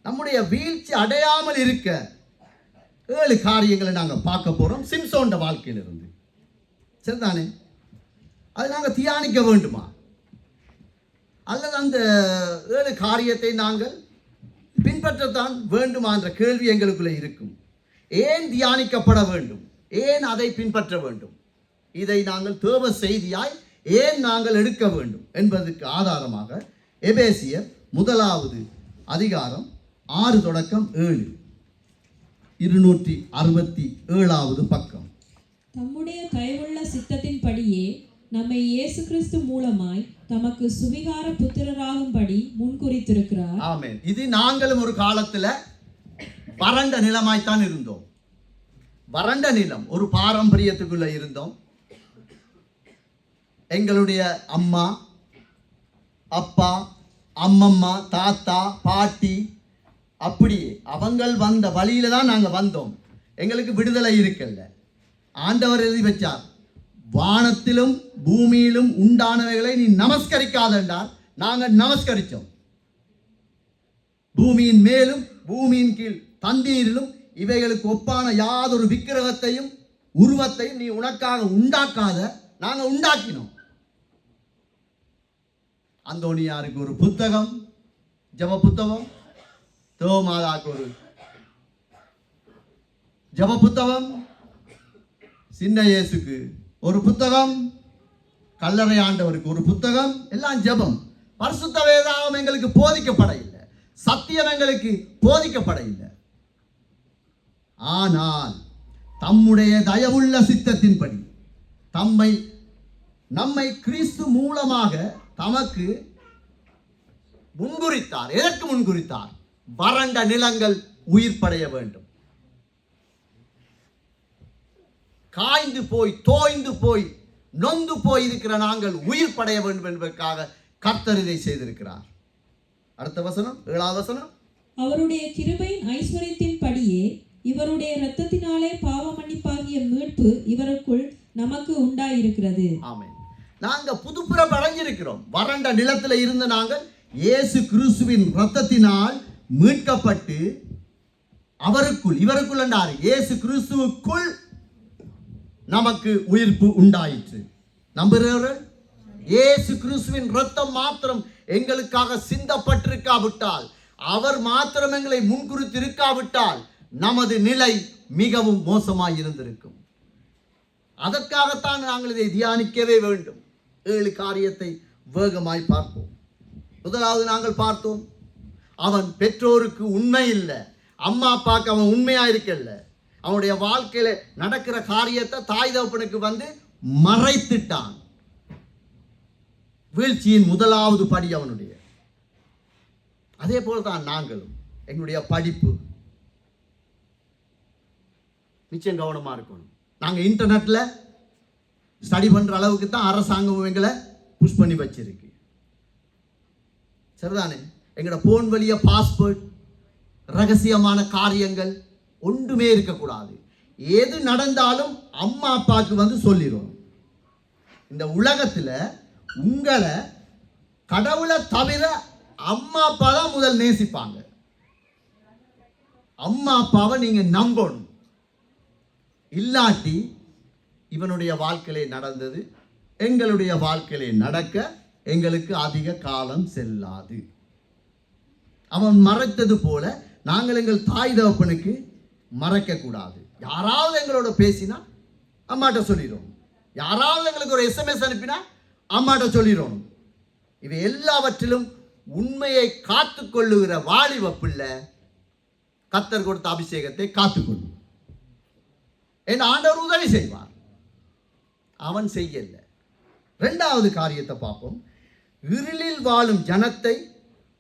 நம்முடைய வீழ்ச்சி அடையாமல் இருக்க 7 காரியங்களை நாங்கள் பார்க்க போறோம் சிம்சோன் வாழ்க்கையிலிருந்து. சரிதானே? அது நாங்கள் தியானிக்க வேண்டுமா, அல்லது அந்த 7 காரியத்தை நாங்கள் பின்பற்றத்தான் வேண்டுமா என்ற கேள்வி எங்களுக்குள்ளே இருக்கும். ஏன் தியானிக்கப்பட வேண்டும்? ஏன் அதை பின்பற்ற வேண்டும்? இதை நாங்கள் தேவ செய்தியாய் ஏன் நாங்கள் எடுக்க வேண்டும் என்பதற்கு ஆதாரமாக எபேசியர் 1வது அதிகாரம் 6 தொடக்கம் 7, 267வது பக்கம். தம்முடைய தயவுள்ள சித்தத்தின்படியே நம்மை இயேசு கிறிஸ்து மூலமாய் தமக்கு சுவிகார புத்திரராகும்படி முன்குறித்திருக்கிறார். ஆமென். இது நாங்களும் ஒரு காலத்துல வறண்ட நிலமாய்த்தான் இருந்தோம். வறண்ட நிலம், ஒரு பாரம்பரியத்துக்குள்ள இருந்தோம். எங்களுடைய அம்மா, அப்பா, அம்மம்மா, தாத்தா, பாட்டி, அப்படியே அவங்கள் வந்த வழியில தான் நாங்கள் வந்தோம். எங்களுக்கு விடுதலை இருக்கல்ல. ஆண்டவர் எழுதி வச்சார், வானத்திலும் பூமியிலும் உண்டானவைகளை நீ நமஸ்கரிக்காத என்றார். நாங்கள் நமஸ்கரித்தோம். பூமியின் மேலும் பூமியின் கீழ் தண்ணீரிலும் இவைகளுக்கு ஒப்பான யாதொரு விக்கிரகத்தையும் உருவத்தையும் நீ உனக்காக உண்டாக்காத, நாங்கள் உண்டாக்கினோம். அந்தோனியாருக்கு ஒரு புத்தகம், ஜப புத்தகம், தோமாதாக்கு ஒரு ஜப புத்தகம், சின்ன இயேசுக்கு ஒரு புத்தகம், கல்லறை ஆண்டவருக்கு ஒரு புத்தகம், எல்லாம் ஜபம். பரிசுத்த வேதாகம் எங்களுக்கு போதிக்கப்பட இல்லை, சத்தியம் எங்களுக்கு போதிக்கப்பட இல்லை. ஆனால் தம்முடைய தயவுள்ள சித்தத்தின்படி நம்மை கிறிஸ்து மூலமாக தமக்கு முன்குறித்தார். எதற்கு முன்குறித்தார்? வறண்ட நிலங்கள் உயிர் படைய வேண்டும். காய்ந்து போய் தோய்ந்து போய் நொந்து போய் இருக்கிற நாங்கள் உயிர் படைய வேண்டும் என்பதற்காக கர்த்தர் இதை செய்திருக்கிறார். அடுத்த வசனம், 7வது வசனம். அவருடைய கிருபையின் ஐஸ்வர்யத்தின் படியே இவருடைய இரத்தத்தினாலே பாவ மன்னிப்பாகிய மீட்பு இவருக்குள் நமக்கு உண்டாயிருக்கிறது. ஆமென். நாங்க புதுப்புறம் அடைஞ்சிருக்கிறோம். வறண்ட நிலத்தில் இருந்த நாங்கள் இயேசு கிறிஸ்துவின் இரத்தத்தினால் மீட்கப்பட்டு இவருக்குள் என்றார், இயேசு கிறிஸ்துவுக்குள் நமக்கு உயிர்ப்பு உண்டாயிற்று. நம்புகிறவர்கள், இயேசு கிறிஸ்துவின் இரத்தம் மாத்திரம் எங்களுக்காக சிந்தப்பட்டிருக்காவிட்டால், அவர் மாத்திரம் எங்களை முன்குறித்திருக்காவிட்டால் நமது நிலை மிகவும் மோசமாய் இருந்திருக்கும். அதற்காகத்தான் நாங்கள் இதை தியானிக்கவே வேண்டும். 7 காரியத்தை வேகமாய் பார்ப்போம். முதலாவது நாங்கள் பார்த்தோம், அவன் பெற்றோருக்கு உண்மை இல்லை, அம்மா அப்பாவுக்கு அவன் உண்மையா இருக்கல. அவனுடைய வாழ்க்கையில நடக்கிற காரியத்தை தாய் தகப்பனுக்கு மறைத்துட்டான். வீழ்ச்சியின் முதலாவது படி அவனுடைய. அதே போலதான் நாங்களும் எங்களுடைய படிப்பு நிச்சயம் கவனமா இருக்கணும். நாங்க இன்டர்நெட்ல ஸ்டடி பண்ற அளவுக்கு தான் அரசாங்கம் எங்களை புஷ் பண்ணி வச்சிருக்கு. சரிதானே? எங்களோட போன் வழிய பாஸ்போர்ட், ரகசியமான காரியங்கள் ஒன்றுமே இருக்கக்கூடாது. எது நடந்தாலும் அம்மா அப்பாவுக்கு சொல்லிடும். இந்த உலகத்துல உங்களை கடவுளை தவிர அம்மா அப்பா தான் முதல் நேசிப்பாங்க. அம்மா அப்பாவை நீங்க நம்பணும். இல்லாட்டி இவனுடைய வாழ்க்கையிலே நடந்தது எங்களுடைய வாழ்க்கையிலே நடக்க எங்களுக்கு அதிக காலம் செல்லாது. அவன் மறைத்தது போல நாங்கள் எங்கள் தாய் தகப்பனுக்கு மறைக்க கூடாது. யாராவது எங்களோட பேசினா அம்மாட்ட சொல்லிடுவோம். யாராவது எங்களுக்கு ஒரு SMS அனுப்பினா அம்மாட்ட சொல்லிடுவோம். இவை எல்லாவற்றிலும் உண்மையை காத்துக்கொள்ளுகிற வாலிப பிள்ளை கர்த்தர் கொடுத்த அபிஷேகத்தை காத்துக்கொள்ளும். என் ஆண்டவர் உதவி செய்வார். அவன் செய்யல. 2வது காரியத்தை பார்ப்போம். இருளில் வாழும் ஜனத்தை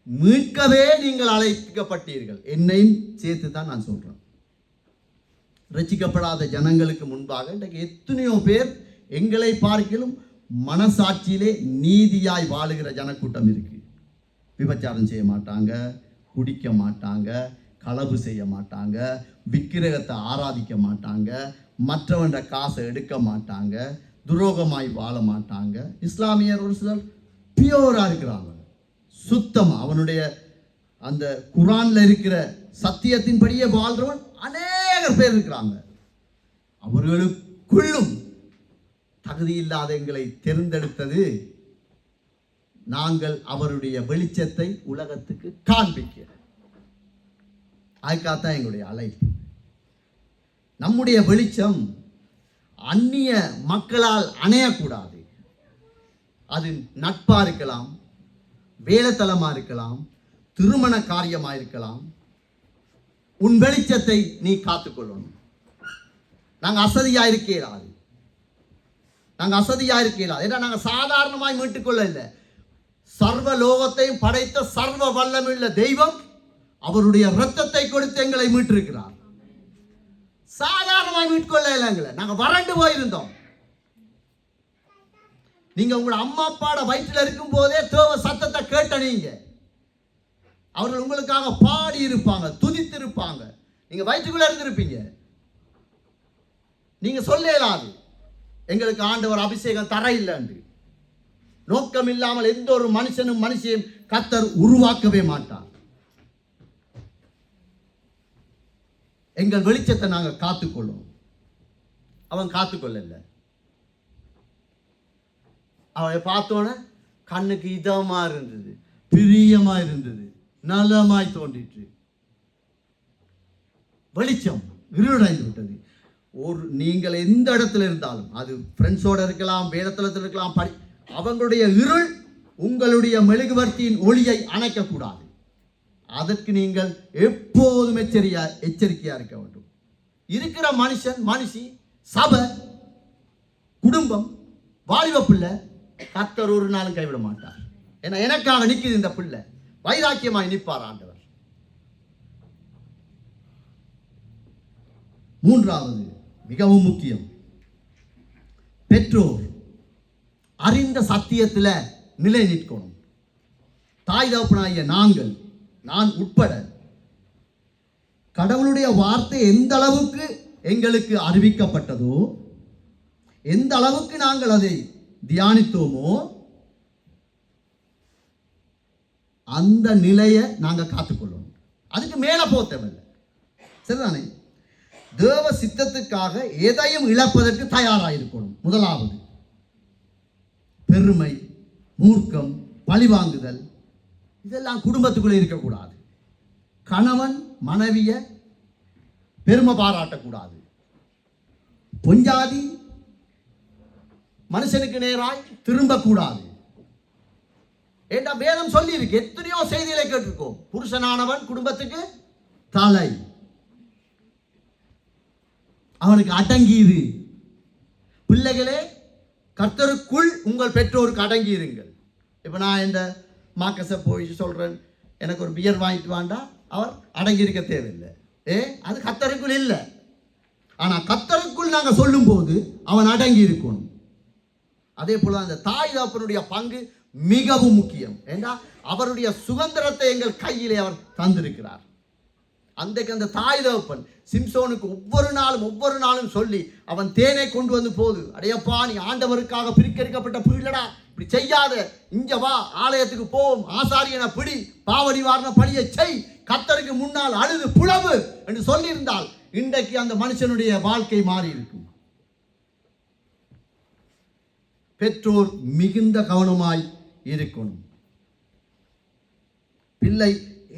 மீட்கவே நீங்கள் அழைக்கப்பட்டீர்கள். என்னையும் சேர்த்து தான் நான் சொல்றேன். ரட்சிக்கப்படாத ஜனங்களுக்கு முன்பாக இன்றைக்கு எத்தனையோ பேர் எங்களை பார்க்கிலும் மனசாட்சியிலே நீதியாய் வாழுகிற ஜனக்கூட்டம் இருக்கு. விபச்சாரம் செய்ய மாட்டாங்க, குடிக்க மாட்டாங்க, களவு செய்ய மாட்டாங்க, விக்கிரகத்தை ஆராதிக்க மாட்டாங்க, மற்றவன்ற காசை எடுக்க மாட்டாங்க, துரோகமாய் வாழ மாட்டாங்க. இஸ்லாமியர் ஒரு சிலர் பியோரா இருக்கிறாங்க, சுத்தமா அவனுடைய அந்த குரான்ல இருக்கிற சத்தியத்தின்படியே வாழ்றவன் அநேகர் பேர் இருக்கிறாங்க. அவர்களுக்குள்ளும் தகுதி இல்லாத எங்களை தேர்ந்தெடுத்தது நாங்கள் அவருடைய வெளிச்சத்தை உலகத்துக்கு காண்பிக்க. அதுக்காகத்தான் எங்களுடைய அழைப்பு. நம்முடைய வெளிச்சம் அந்நிய மக்களால் அணையக்கூடாது. அது நட்பா இருக்கலாம், வேலைத்தலமா இருக்கலாம், திருமண காரியமா இருக்கலாம். உன் வெளிச்சத்தை நீ காத்துக்கொள்ளணும். நாங்க அசதியா இருக்கேடாது. ஏன்னா நாங்க சாதாரணமாய் மீட்டுக்கொள்ள இல்லை. சர்வ லோகத்தையும் படைத்த சர்வ வல்லமையுள்ள தெய்வம் அவருடைய இரத்தத்தை கொடுத்து எங்களை மீட்டிருக்கிறார். சாதாரணமாய் மீட்கொள்ள இல்லைங்கள. நாங்க வறண்டு போயிருந்தோம். நீங்க உங்களோட அம்மா அப்பாட வயிற்றில் இருக்கும் போதே தேவ சத்தத்தை கேட்ட நீங்க. அவர்கள் உங்களுக்காக பாடி இருப்பாங்க, துதித்து இருப்பாங்க. நீங்க வயிற்றுக்குள்ள இருந்திருப்பீங்க. நீங்க சொல்ல இயலாது எங்களுக்கு ஆண்டவர் அபிஷேகம் தர இல்லைன்னு. நோக்கம் இல்லாமல் எந்த ஒரு மனுஷனும் மனுஷியும் கர்த்தர் உருவாக்கவே மாட்டார். எங்கள் வெளிச்சத்தை நாங்கள் காத்துக்கொள்ளும். அவன் காத்துக்கொள்ளல. அவனை பார்த்தோன்னே கண்ணுக்கு இதமா இருந்தது, பிரியமா இருந்தது, நலமாய் தோன்றிற்று. வெளிச்சம் இருளடைந்து விட்டது. நீங்கள் எந்த இடத்துல இருந்தாலும், அது ஃப்ரெண்ட்ஸோட இருக்கலாம், வேடத்தலத்தில் இருக்கலாம், அவங்களுடைய இருள் உங்களுடைய மெழுகுவர்த்தியின் ஒளியை அணைக்கக்கூடாது. அதற்கு நீங்கள் எப்போதும் எச்சரிக்கையா இருக்க வேண்டும். இருக்கிற மனுஷன், மனுஷி, சபை, குடும்பம், வாலிப பிள்ளை கர்த்தர் ஒரு நாளும் கைவிட மாட்டார். ஏன்னா எனக்காக நிற்குது இந்த பிள்ளை, வைராக்கியமாய் நிற்பார் ஆண்டவர். மூன்றாவது மிகவும் முக்கியம், பெற்றோர் அறிந்த சத்தியத்தில் நிலை நிற்கணும். தாய் தகப்பனாகிய நாங்கள், நான் உட்பட, கடவுளுடைய வார்த்தை எந்த அளவுக்கு எங்களுக்கு அறிவிக்கப்பட்டதோ, எந்த அளவுக்கு நாங்கள் அதை தியானித்தோமோ, அந்த நிலையை நாங்கள் காத்துக்கொள்ளணும். அதுக்கு மேலே போக தேவையில்லை. சரிதானே? தேவ சித்தத்துக்காக எதையும் இழப்பதற்கு தயாராயிருக்கணும். முதலாவது பெருமை, மூர்க்கம், பழிவாங்குதல், இதெல்லாம் குடும்பத்துக்குள்ளே இருக்கக்கூடாது. கணவன் மனைவிய பெருமை பாராட்டக்கூடாது. பொஞ்சாதி மனுஷனுக்கு நேராய் திரும்பக்கூடாது. ஏண்டா வேதம் சொல்லி இருக்கு, எத்தனையோ செய்திகளை கேட்டிருக்கோம். புருஷனானவன் குடும்பத்துக்கு தலை, அவனுக்கு அடங்கியிரு. பிள்ளைகளே, கர்த்தருக்குள் உங்கள் பெற்றோருக்கு அடங்கி இருங்கள். இப்போ நான் இந்த மார்க்கஸை போய் சொல்கிறேன், எனக்கு ஒரு பியர் வாங்கிட்டு வாண்டா, அவர் அடங்கி இருக்க தேவையில்லை. அது கர்த்தருக்குள் இல்லை. ஆனால் கர்த்தருக்குள் நாங்கள் சொல்லும்போது அவன் அடங்கி இருக்கணும். அதே போல அந்த தாய் தகப்பனுடைய பங்கு மிகவும் முக்கியம். ஏண்டா அவருடைய சுதந்திரத்தை எங்கள் கையிலே அவர் தந்திருக்கிறார். அன்றைக்கு அந்த தாய் தகப்பன் சிம்சோனுக்கு ஒவ்வொரு நாளும் சொல்லி அவன் தேனை கொண்டு வந்து போது, அடையப்பா, நீ ஆண்டவருக்காக பிரிக்கெடுக்கப்பட்ட பிள்ளடா, இப்படி செய்யாத, இங்க வா, ஆலயத்துக்கு போவோம், ஆசாரியனை பிடி, பாவடி வாரண பழியை செய், கர்த்தருக்கு முன்னால் அழுது புலவு என்று சொல்லியிருந்தால் இன்றைக்கு அந்த மனுஷனுடைய வாழ்க்கை மாறி இருக்கும். பெற்றோர் மிகுந்த கவனமாய் இருக்கணும். பிள்ளை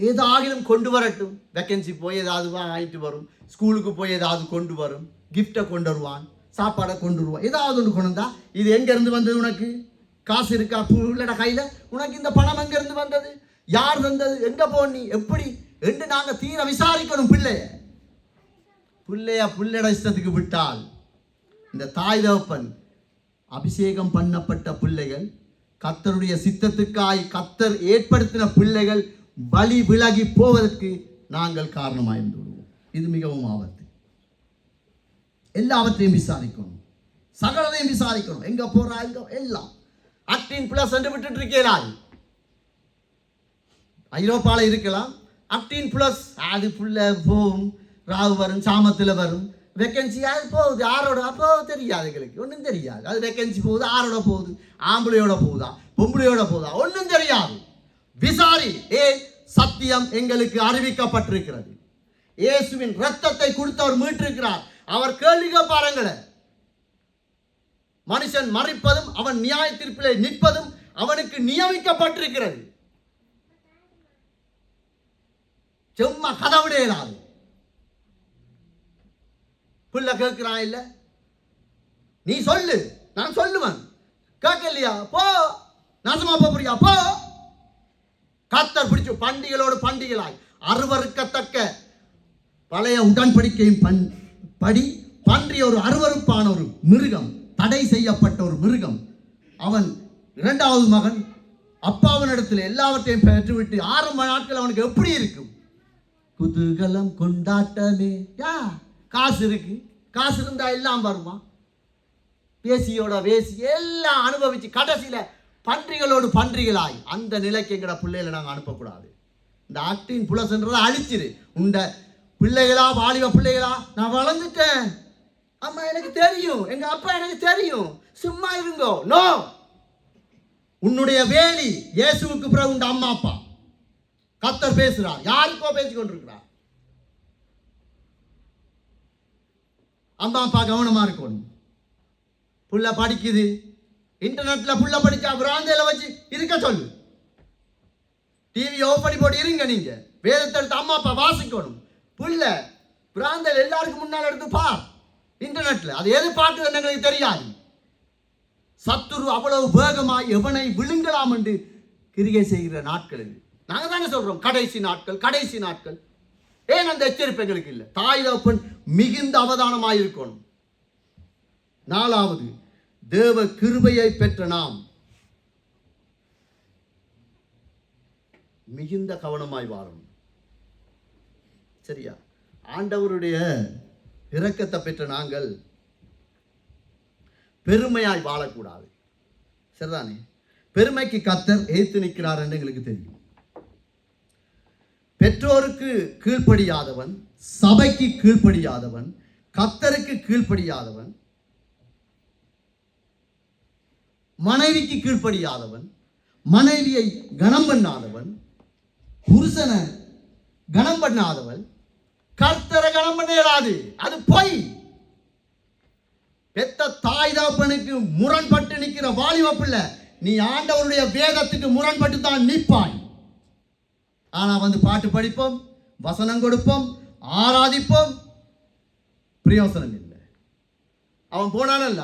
ஏதாகிலும் கொண்டு வரட்டும், வேக்கன்சி போய் ஏதாவது ஆகிட்டு வரும், ஸ்கூலுக்கு போய் ஏதாவது கொண்டு வரும், கிஃப்டை கொண்டு வருவான், சாப்பாடை கொண்டு வருவான், ஏதாவது ஒன்று கொண்டு வந்தா, இது எங்கேருந்து வந்தது, உனக்கு காசு இருக்கா பிள்ளட கையில், உனக்கு இந்த பணம் எங்கேருந்து வந்தது, யார் தந்தது, எங்கே போனி, எப்படி என்று நாங்கள் தீர விசாரிக்கணும். பிள்ளைட இஷ்டத்துக்கு விட்டால், இந்த தாய் தகப்பன் அபிஷேகம் பண்ணப்பட்ட பிள்ளைகள், கர்த்தருடைய சித்தத்துக்காய் கர்த்தர் ஏற்படுத்தின பிள்ளைகள் வழி விலகி போவதற்கு நாங்கள் காரணமாயிருந்து விடுவோம். இது மிகவும் ஆபத்து. எல்லாவற்றையும் விசாரிக்கணும், சகலதையும் விசாரிக்கணும். எங்க போறா, எங்க எல்லாம் 18+ என்று விட்டுட்டு இருக்கிறாய். ஐரோப்பால இருக்கலாம் 18+, அது புள்ள போகும், ராவு வரும், சாமத்தில் வரும், வேக்கன்சி அது போகுது, யாரோட அப்போ தெரியாது, எங்களுக்கு ஒன்றும் தெரியாது. அது வேக்கன்சி போகுது, யாரோட போகுது, ஆம்பளையோட போகுதா, பொம்பளையோட போகுதா, ஒன்றும் தெரியாது. விசாரி. சத்தியம் எங்களுக்கு அறிவிக்கப்பட்டிருக்கிறது. இயேசுவின் ரத்தத்தை கொடுத்தவர் மீட்டிருக்கிறார். அவர் கேள்விக பாருங்கள, மனுஷன் மறிப்பதும் அவன் நியாய தீர்ப்பிலே நிற்பதும் அவனுக்கு நியமிக்கப்பட்டிருக்கிறது. சும்மா கதவிடையலாது. பிள்ளை கேட்கிறான், இல்ல நீ சொல்லு, நான் சொல்லுவேன், கேட்கலையா போ, நாசமா போறியா போ. கர்த்தர் பிடிச்சு பண்டிகளோடு பண்டிகளாய் அருவருக்கத்தக்க பழைய உடன்படிக்கையின் படி பன்றி ஒரு அருவருப்பான ஒரு மிருகம், தடை செய்யப்பட்ட ஒரு மிருகம். அவன் இரண்டாவது மகன் அப்பாவினிடத்தில் எல்லாவற்றையும் பெற்றுவிட்டு ஆரம்ப நாட்கள் அவனுக்கு எப்படி இருக்கும்? குதூகலம், கொண்டாட்டமே. காசு இருக்கு, காசு இருந்தா எல்லாம் வருமா? பேசியோட பேசி எல்லாம் அனுபவிச்சு கடைசியில பன்றிகளோடு பன்றிகளாய் அந்த நிலைக்கு எங்கட பிள்ளைகளை நாங்கள் அனுப்பக்கூடாது. இந்த 18+ அழிச்சிரு. உண்ட பிள்ளைகளா, வாலிப பிள்ளைகளா, நான் வளர்ந்துட்டேன், அம்மா எனக்கு தெரியும், எங்க அப்பா எனக்கு தெரியும், சும்மா இருங்கோ. நோ, உன்னுடைய வேலி இயேசுவுக்கு பிறகு உண்ட அம்மா அப்பா. கர்த்தர் பேசுறார், யாருக்கோ பேசிக் கொண்டிருக்கிறார். அம்மா அப்பா கவனமா இருக்கணும். புள்ள படிக்குது, இன்டர்நெட்ல புள்ள படிச்சா பிராந்தையில வச்சு இருக்க சொல்லு. டிவி ஆஃப் பண்ணி போட்டு இருங்க. நீங்க வேதத்தை எடுத்து அம்மா அப்பா வாசிக்கணும். புள்ள பிராந்தையில் எல்லாருக்கும் முன்னால் எடுத்து பார் இன்டர்நெட்ல. அது எது பார்க்குதுன்னு எங்களுக்கு தெரியாது. சத்துரு அவ்வளவு வேகமாய் எவனை விழுங்கலாம் என்று கிரிகை செய்கிற நாட்கள் இது. நாங்கள் தானே சொல்றோம் கடைசி நாட்கள், கடைசி நாட்கள். ஏன் அந்த எச்சரிப்பு எங்களுக்கு இல்லை? தாய் தகப்பன் மிகுந்த அவதானமாயிருக்கணும். 4வது, தேவ கிருபையை பெற்ற நாம் மிகுந்த கவனமாய் வாழணும். சரியா? ஆண்டவருடைய இரக்கத்தை பெற்ற நாங்கள் பெருமையாய் வாழக்கூடாது. சரிதானே? பெருமைக்கு கர்த்தர் எதிர்த்து நிற்கிறார் என்று எங்களுக்கு தெரியும். பெற்றோருக்கு கீழ்ப்படியாதவன், சபைக்கு கீழ்ப்படியாதவன், கர்த்தருக்கு கீழ்ப்படியாதவன், மனைவிக்கு கீழ்ப்படியாதவன், மனைவியை கனம் பண்ணாதவன், புருஷனை கனம் பண்ணாதவன் கர்த்தரை கனம் பண்ண இயலாது. அது பொய். பெத்த தாய் தகப்பனுக்கு முரண்பட்டு நிற்கிற வாலிப பிள்ளை, நீ ஆண்டவருடைய வேதத்துக்கு முரண்பட்டு தான் நிற்பாய். ஆனா வந்து பாட்டு படிப்போம், வசனம் கொடுப்போம், ஆராதிப்போம், பிரயோசனம் இல்லை. அவன் போனானல்ல,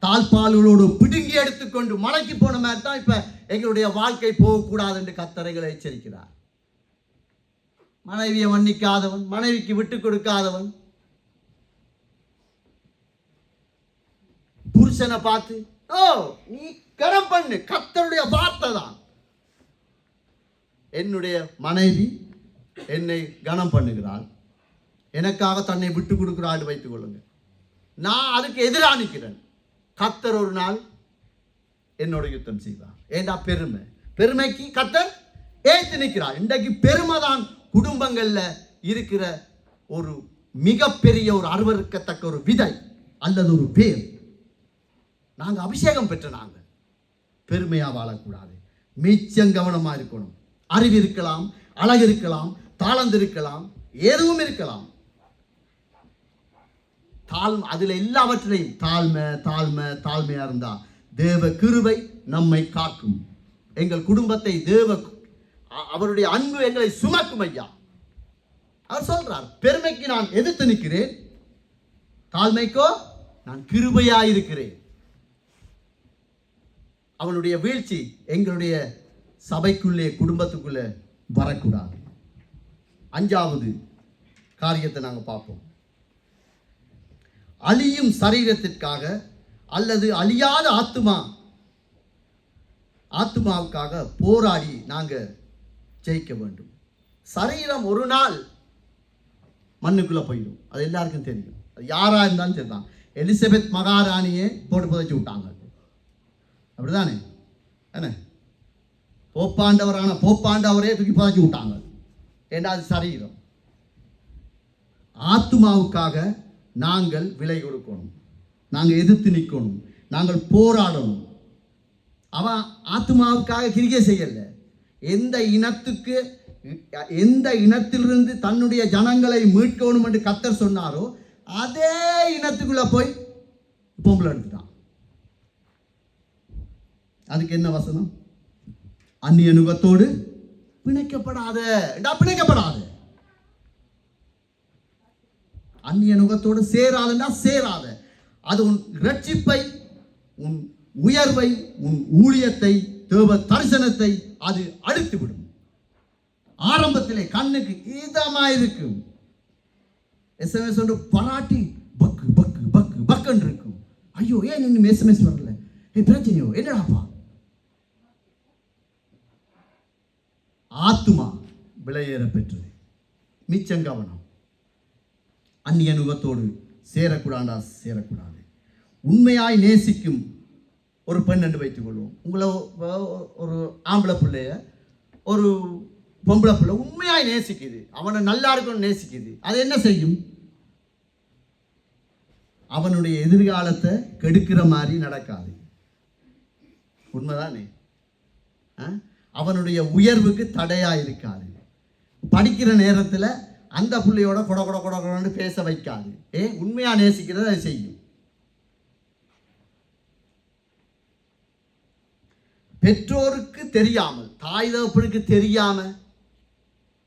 தாழ்பால்களோடு பிடுங்கி எடுத்துக்கொண்டு மலைக்கு போன மாதிரி தான் இப்ப எங்களுடைய வாழ்க்கை போகக்கூடாது என்று கர்த்தரைகளை எச்சரிக்கிறார். மனைவியை மன்னிக்காதவன், மனைவிக்கு விட்டு கொடுக்காதவன், புருஷனை பார்த்து நீ கரம் பண்ணு, கர்த்தருடைய வார்த்தை தான். என்னுடைய மனைவி என்னை கனம் பண்ணுகிறாள், எனக்காக தன்னை விட்டு கொடுக்கிறாள் வைத்துக் கொள்ளுங்க. நான் அதுக்கு எதிராக நிற்கிறேன். கர்த்தர் ஒரு நாள் என்னோட யுத்தம் செய்வார். ஏண்டா பெருமை, பெருமைக்கு கர்த்தர் ஏத்து நிற்கிறார். இன்றைக்கு பெருமை தான் குடும்பங்கள்ல இருக்கிற ஒரு மிகப்பெரிய ஒரு அருவருக்கத்தக்க ஒரு விதை அல்லது ஒரு பேர். நாங்க அபிஷேகம் பெற்ற நாங்க பெருமையா வாழக்கூடாது. மிச்சம் கவனமா இருக்கணும். அறிவு இருக்கலாம், அழகு இருக்கலாம், தாளந்து இருக்கலாம், எதுவும் இருக்கலாம். அதுல எல்லாவற்றிலையும் தாழ்மையா இருந்தா தேவ கிருபை நம்மை காக்கும். எங்கள் குடும்பத்தை அவருடைய அன்பு எங்களை சுமக்கும். ஐயா அவர் சொல்றார், பெருமைக்கு நான் எதிர்த்து நிற்கிறேன், தாழ்மைக்கோ நான் கிருபையாயிருக்கிறேன். அவனுடைய வீழ்ச்சி எங்களுடைய சபைக்குள்ளே, குடும்பத்துக்குள்ளே வரக்கூடாது. 5வது காரியத்தை நாங்கள் பார்ப்போம். அழியும் சரீரத்திற்காக அல்லது அழியாத ஆத்துமாவுக்காக போராடி நாங்கள் ஜெயிக்க வேண்டும். சரீரம் ஒரு நாள் மண்ணுக்குள்ள போயிடும். அது எல்லாருக்கும் தெரியும். அது யாரா இருந்தாலும் சரிதான். எலிசபெத் மகாராணியே போட்டு புதைச்சி விட்டாங்க. அப்படிதானே? என்ன போப்பாண்டவரே தூக்கி புதைச்சி விட்டாங்க. ஏண்டா அது சரீரம். ஆத்துமாவுக்காக நாங்கள் விலை கொடுக்கணும், நாங்கள் எதிர்த்து நிற்கணும், நாங்கள் போராடணும். அவன் ஆத்துமாவுக்காக கிரிகை செய்யல. எந்த இனத்திலிருந்து தன்னுடைய ஜனங்களை மீட்கணும் என்று கர்த்தர் சொன்னாரோ அதே இனத்துக்குள்ள போய் பொம்பளை எடுத்துட்டான். அதுக்கு என்ன வசனம்? அந்நிய நுகத்தோடு பிணைக்கப்படாத. அந்நிய நுகத்தோடு சேராத. அது உன் ரட்சிப்பை, உன் உயர்வை, உன் ஊழியத்தை, தேவ தரிசனத்தை அது அழித்துவிடும். ஆரம்பத்திலே கண்ணுக்கு இதமாயிருக்கும். எஸ்எம்எஸ் ஒன்று பராட்டி பக்கு பக்கு பக்கு பக்குன்னு இருக்கும். ஐயோ ஏன் இன்னும் எஸ்எம்எஸ் வரல, பிரச்சனையோ என்னடாப்பா. ஆத்துமா விலையேற பெற்றது. மிச்சம் கவனம். அந்நிய நுகத்தோடு சேரக்கூடாது. உண்மையாய் நேசிக்கும் ஒரு பெண் என்று வைத்துக் கொள்வோம். உங்களை ஒரு ஆம்பளை பிள்ளைய ஒரு பொம்பளை பிள்ளை உண்மையாய் நேசிக்குது, அவனை நல்லா இருக்கணும்னு நேசிக்குது. அது என்ன செய்யும்? அவனுடைய எதிர்காலத்தை கெடுக்கிற மாதிரி நடக்காது. உண்மைதானே? அவனுடைய உயர்வுக்கு தடையா இருக்காது. படிக்கிற நேரத்தில் அந்த பிள்ளையோட கொட பேச வைக்காது. உண்மையா நேசிக்கிறது அதை செய்யும். பெற்றோருக்கு தெரியாமல், தாய் தகப்பனுக்கு தெரியாம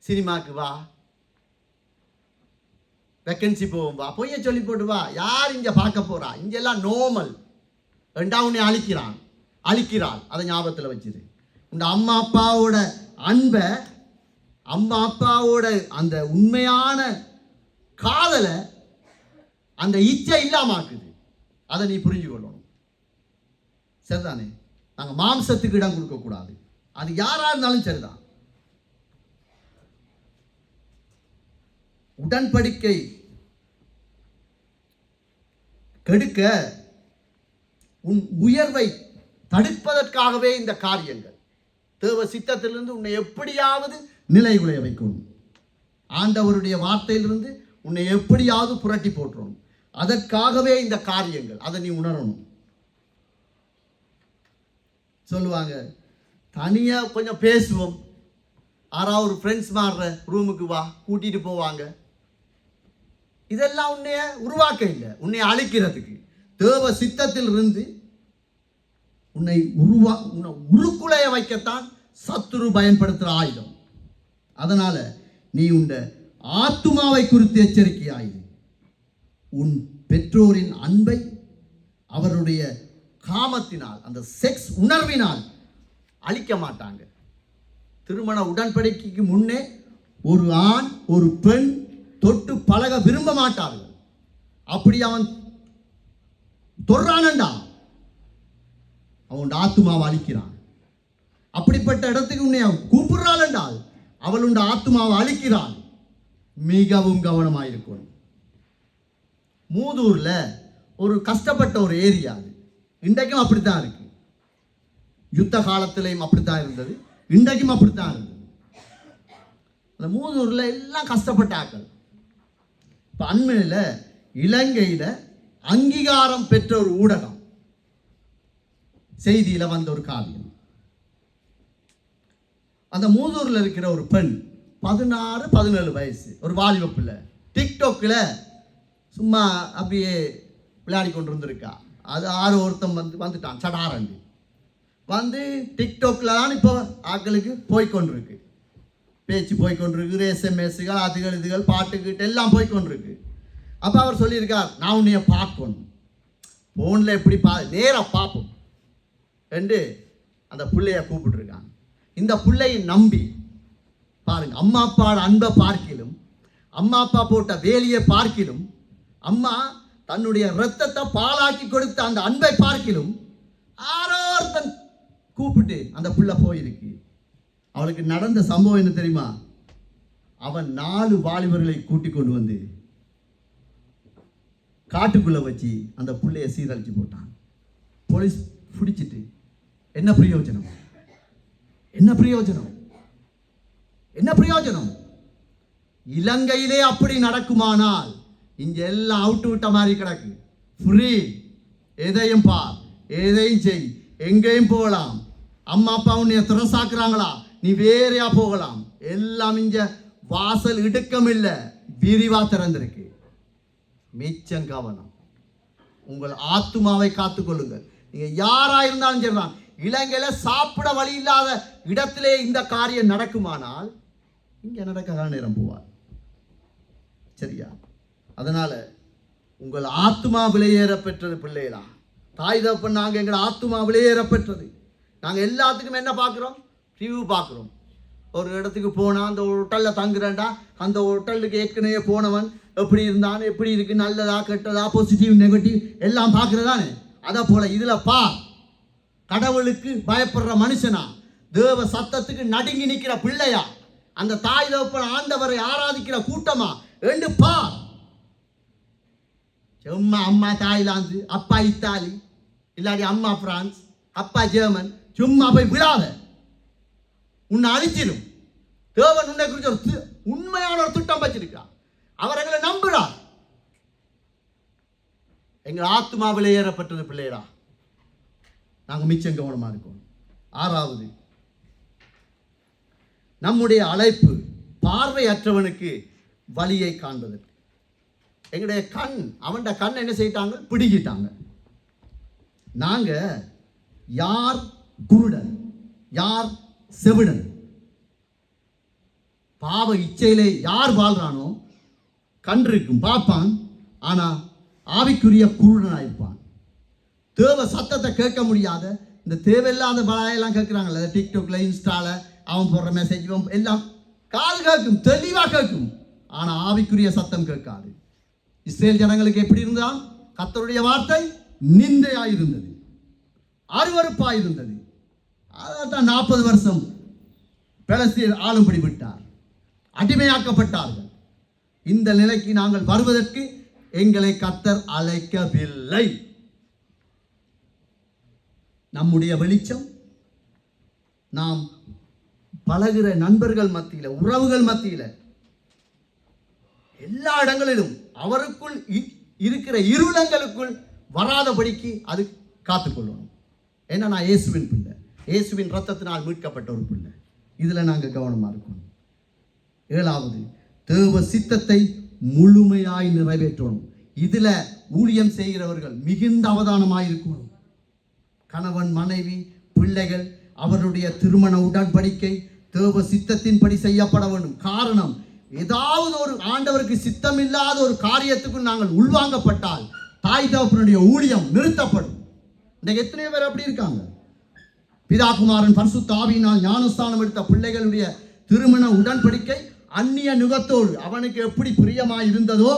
சினிமாக்கு வா, வேக்கன்சி போவோம் வா, பொய்ய சொல்லி போட்டு வா, யார் இங்க பார்க்க போறா, இங்கெல்லாம் நோமல். உன்னை அழிக்கிறாள். அதை ஞாபகத்தில் வச்சிரு. உங்க அம்மா அப்பாவோட அன்பை அம்மா அப்பாவோட அந்த உண்மையான காதலை அந்த இச்சை இல்லாமாக்குது. அதை நீ புரிஞ்சு கொள்ளணும். சரிதானே? நாங்கள் மாம்சத்துக்கு இடம் கொடுக்கக்கூடாது. அது யாரா இருந்தாலும் சரிதான். உடன்படிக்கை கெடுக்க உன் உயர்வை தடுப்பதற்காகவே இந்த காரியங்கள். தேவ சித்தத்திலிருந்து உன்னை எப்படியாவது நிலைகுலைய வைக்கணும். ஆண்டவருடைய வார்த்தையிலிருந்து உன்னை எப்படியாவது புரட்டி போட்டுறணும். அதற்காகவே இந்த காரியங்கள். அதை நீ உணரணும். சொல்லுவாங்க, தனியாக கொஞ்சம் பேசுவோம், யாராவது ஒரு ஃப்ரெண்ட்ஸ் மாறுற ரூமுக்கு வா, கூட்டிகிட்டு போவாங்க. இதெல்லாம் உன்னைய உருவாக்க இல்லை, உன்னை அழிக்கிறதுக்கு. தேவ சித்தத்தில் இருந்து உன்னை உருக்குலைய வைக்கத்தான் சத்துரு பயன்படுத்துகிற ஆயுதம். அதனால நீ உண்ட ஆத்துமாவை குறித்து எச்சரிக்கையாயிரு. உன் பெற்றோரின் அன்பை அவருடைய காமத்தினால், அந்த செக்ஸ் உணர்வினால் அழிக்க மாட்டாங்க. திருமண உடன்படிக்கைக்கு முன்னே ஒரு ஆண் ஒரு பெண் தொட்டு பழக விரும்ப மாட்டார்கள். அப்படி அவன் தொடுறானண்டா அவன் ஆத்துமாவை அழிக்கிறான். அப்படிப்பட்ட இடத்துக்கு உன்னை கூப்பிடுறாள் என்றால் அவள் உண்ட ஆத்துமாவை அழிக்கிறாள். மிகவும் கவனமாயிருக்கணும். மூதூர்ல ஒரு கஷ்டப்பட்ட ஒரு ஏரியா. அது இன்றைக்கும் அப்படித்தான் இருக்கு. யுத்த காலத்திலையும் அப்படித்தான் இருந்தது, இன்றைக்கும் அப்படித்தான் இருந்தது. அந்த மூதூர்ல எல்லாம் கஷ்டப்பட்டாக்கள். இப்போ அண்மையில் இலங்கையில் அங்கீகாரம் பெற்ற ஒரு ஊடகம் செய்தியில் வந்த ஒரு காரியம். அந்த மூதூரில் இருக்கிற ஒரு பெண் 16-17 வயசு, ஒரு வாலிப பிள்ளை, டிக்டாக்ல சும்மா அப்படியே விளையாடி கொண்டு இருந்திருக்கா. அது ஒருத்தன் வந்துட்டான் சடாரண்டு வந்து டிக்டாக்ல தான் இப்போ ஆட்களுக்கு போய்கொண்டிருக்கு. பேச்சு போய்கொண்டிருக்கு, எஸ்எம்எஸ்கள், அதுகள் இதுகள், பாட்டுக்கிட்டு எல்லாம் போய்கொண்டிருக்கு. அப்போ அவர் சொல்லியிருக்கார், நான் உன்னைய பார்க்கணும், ஃபோனில் எப்படி நேராக பார்ப்போம் என்று அந்த பிள்ளைய கூப்பிட்டுருக்காங்க. இந்த பிள்ளையை நம்பி பாருங்க, அம்மா அப்பாவோட அன்பை பார்க்கிலும், அம்மா அப்பா போட்ட வேலியை பார்க்கிலும், அம்மா தன்னுடைய இரத்தத்தை பாலாக்கி கொடுத்த அந்த அன்பை பார்க்கிலும் ஆரோர்த்தன் கூப்பிட்டு அந்த பிள்ளை போயிருக்கு. அவளுக்கு நடந்த சம்பவம் என்ன தெரியுமா? அவன் 4 வாலிபர்களை கூட்டிக் கொண்டு வந்து காட்டுக்குள்ள வச்சு அந்த பிள்ளைய சீரழிச்சு போட்டான். போலீஸ் பிடிச்சிட்டு என்ன பிரயோஜனம்? என்ன பிரயோஜனம்? என்ன பிரயோஜனம்? இலங்கையிலே அப்படி நடக்குமானால் இங்க எல்லாம் அவுட்டு விட்ட மாதிரி கிடக்கு. ஃப்ரீ, எதையும் பார், எதையும் செய், எங்கேயும் போகலாம். அம்மா அப்பா உன்னைய திரசாக்குறாங்களா, நீ வேறையா போகலாம். எல்லாம் இங்க வாசல் இடுக்கம் இல்லை, விரிவா திறந்திருக்கு. மிச்சம் கவனம். உங்கள் ஆத்துமாவை காத்துக்கொள்ளுங்கள். நீங்க யாரா இருந்தாலும் சரிதான். இலங்கையில சாப்பிட வழி இல்லாத இடத்திலே இந்த காரியம் நடக்குமானால் இங்க நடக்க நேரம் போவார். சரியா? அதனால உங்கள் ஆத்துமா விலையேற பெற்றது பிள்ளைகளா. தாய் தகப்பன் நாங்கள் எங்கள் ஆத்துமா விலையேற பெற்றது. நாங்கள் எல்லாத்துக்கும் என்ன பார்க்குறோம்? ரிவ்யூ பார்க்குறோம். ஒரு இடத்துக்கு போனால் அந்த ஹோட்டலில் தங்குறேன்டா, அந்த ஹோட்டலுக்கு ஏற்கனவே போனவன் எப்படி இருந்தான், எப்படி இருக்கு, நல்லதா கெட்டதா, பாசிட்டிவ் நெகட்டிவ் எல்லாம் பார்க்குறதானே. அதை போல இதில் பார், கடவுளுக்கு பயப்படுற மனுஷனா, தேவ சத்தத்துக்கு நடுங்கி நிற்கிற பிள்ளையா, அந்த தாய் தகப்பன் ஆண்டவரை ஆராதிக்கிற கூட்டமா என்று பார். சும்மா அம்மா தாய்லாந்து, அப்பா இத்தாலி, இல்லாட்டி அம்மா பிரான்ஸ், அப்பா ஜெர்மன், சும்மா போய் விடாத, உன்னை அழிச்சிடும். தேவன் உன்னை குறித்து ஒரு உண்மையான ஒரு திட்டம் வச்சிருக்கார். அவர் எங்களை நம்புறார். எங்கள் ஆத்மாவிலே ஏறப்பட்டது பிள்ளைகளா, நாங்கள் மிச்சம் கவனமா இருக்கோம். 6வது, நம்முடைய அழைப்பு பார்வையற்றவனுக்கு வழியை காண்பதற்கு. எங்களுடைய கண், அவன் கண் என்ன செய்யிட்டாங்க? பிடிக்கிட்டாங்க. நாங்க யார் குருடன், யார் செவிடன்? பாவ இச்சையிலே யார் வாழ்றானோ கண் இருக்கும், பார்ப்பான், ஆனா ஆவிக்குரிய குருடனாயிருப்பான். தேவ சத்தத்தை கேட்க முடியாத இந்த தேவையில்லாத பலாயெல்லாம் கேட்குறாங்கல்ல, டிக்டாக்ல, இன்ஸ்டால அவன் போடுற மெசேஜ் எல்லாம் காது கேட்கும், தெளிவா கேட்கும். ஆனா ஆவிக்குரிய சத்தம் கேட்காது. இஸ்ரேல் ஜனங்களுக்கு எப்படி இருந்தா? கர்த்தருடைய வார்த்தை நிந்தையாயிருந்தது, அருவருப்பாயிருந்தது. அதான் 40 வருஷம் பெலஸ்தீன் ஆளும்படி விட்டார், அடிமையாக்கப்பட்டார்கள். இந்த நிலைக்கு நாங்கள் வருவதற்கு எங்களை கர்த்தர் அழைக்கவில்லை. நம்முடைய வெளிச்சம் நாம் பழகிற நண்பர்கள் மத்தியில, உறவுகள் மத்தியில, எல்லா இடங்களிலும் அவருக்குள் இருக்கிற இருளங்களுக்குள் வராதபடிக்கு அது காத்துக்கொள்ளணும். ஏன்னா நான் இயேசுவின் பிள்ளை, இயேசுவின் ரத்தத்தினால் மீட்கப்பட்ட ஒரு பிள்ளை. இதுல நாங்க கவனமா இருக்கணும். 7வது, தேவ சித்தத்தை முழுமையாய் நிறைவேற்றணும். இதுல ஊழியம் செய்கிறவர்கள் மிகுந்த அவதானமாய் இருக்கணும். கணவன், மனைவி, பிள்ளைகள், அவருடைய திருமண உடன்படிக்கை தேவ சித்தத்தின்படி செய்யப்பட வேண்டும். காரணம், ஏதாவது ஒரு ஆண்டவருக்கு சித்தமில்லாத ஒரு காரியத்துக்கு நாங்கள் உள்வாங்கப்பட்டால் தாய் தகப்பனுடைய ஊழியம் நிறுத்தப்படும். இன்னைக்கு எத்தனை பேர் அப்படி இருக்காங்க? பிதாகுமாரன் பரிசுத்த ஆவியினால் ஞானஸ்தானம் எடுத்த பிள்ளைகளுடைய திருமண உடன்படிக்கை அந்நிய நுகத்தோடு அவனுக்கு எப்படி பிரியமாய் இருந்ததோ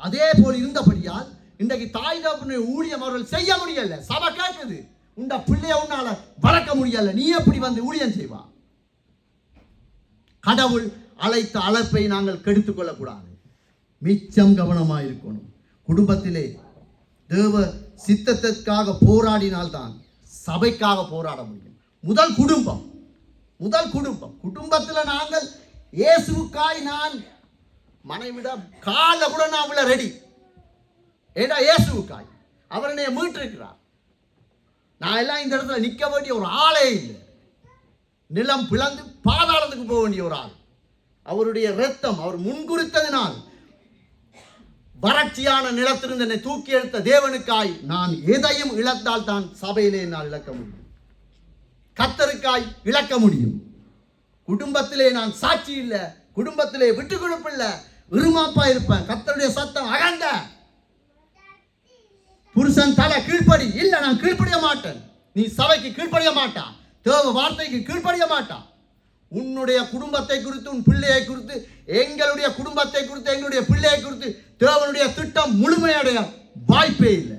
அதே போல் இருந்தபடியால் இன்றைக்கு தாய் தகப்பனுடைய ஊழியம் அவர்கள் செய்ய முடியல. சபை கேட்குது, உண்ட பிள்ளைய உன்னால வளர்க்க முடியல, நீ எப்படி வந்து ஊழியம் செய்வா? கடவுள் அழைத்த அழைப்பை நாங்கள் கெடுத்துக் கொள்ளக்கூடாது. மிச்சம் கவனமாக இருக்கணும். குடும்பத்திலே தேவ சித்தத்திற்காக போராடினால்தான் சபைக்காக போராட முடியும். முதல் குடும்பம். குடும்பத்தில் நாங்கள் இயேசுக்காய் நான் மனைவிட கால கூட நான் உள்ள ரெடி. ஏடா இயேசுக்காய் அவர் என்னை மீட்டிருக்கிறார். நான் எல்லாம் இந்த இடத்துல நிற்க வேண்டிய ஒரு ஆளே இல்லை. நிலம் பிளந்து பாதாளத்துக்கு போக வேண்டிய ஒரு ஆள். அவருடைய இரத்தம் அவர் முன்குறித்ததினால் வறட்சியான நிலத்திலிருந்து என்னை தூக்கி எடுத்த தேவனுக்காய் நான் எதையும் இழந்தால் தான் சபையிலே நான் இழக்க முடியும், கர்த்தருக்காய் இழக்க முடியும். குடும்பத்திலே நான் சாட்சி இல்லை, குடும்பத்திலே விட்டு கொடுப்பு இல்லை, இருமாப்பா இருப்பேன். கர்த்தருடைய சத்தம் அகண்ட புருஷன் தலை கீழ்ப்படி இல்லை, நான் கீழ்ப்படிய மாட்டேன். நீ சபைக்கு கீழ்ப்படிய மாட்டான், தேவ வார்த்தைக்கு கீழ்ப்படிய மாட்டான். உன்னுடைய குடும்பத்தை குறித்து, உன் பிள்ளையை குறித்து, எங்களுடைய குடும்பத்தை குறித்து, எங்களுடைய பிள்ளையை குறித்து தேவனுடைய திட்டம் முழுமையடைய வாய்ப்பே இல்லை.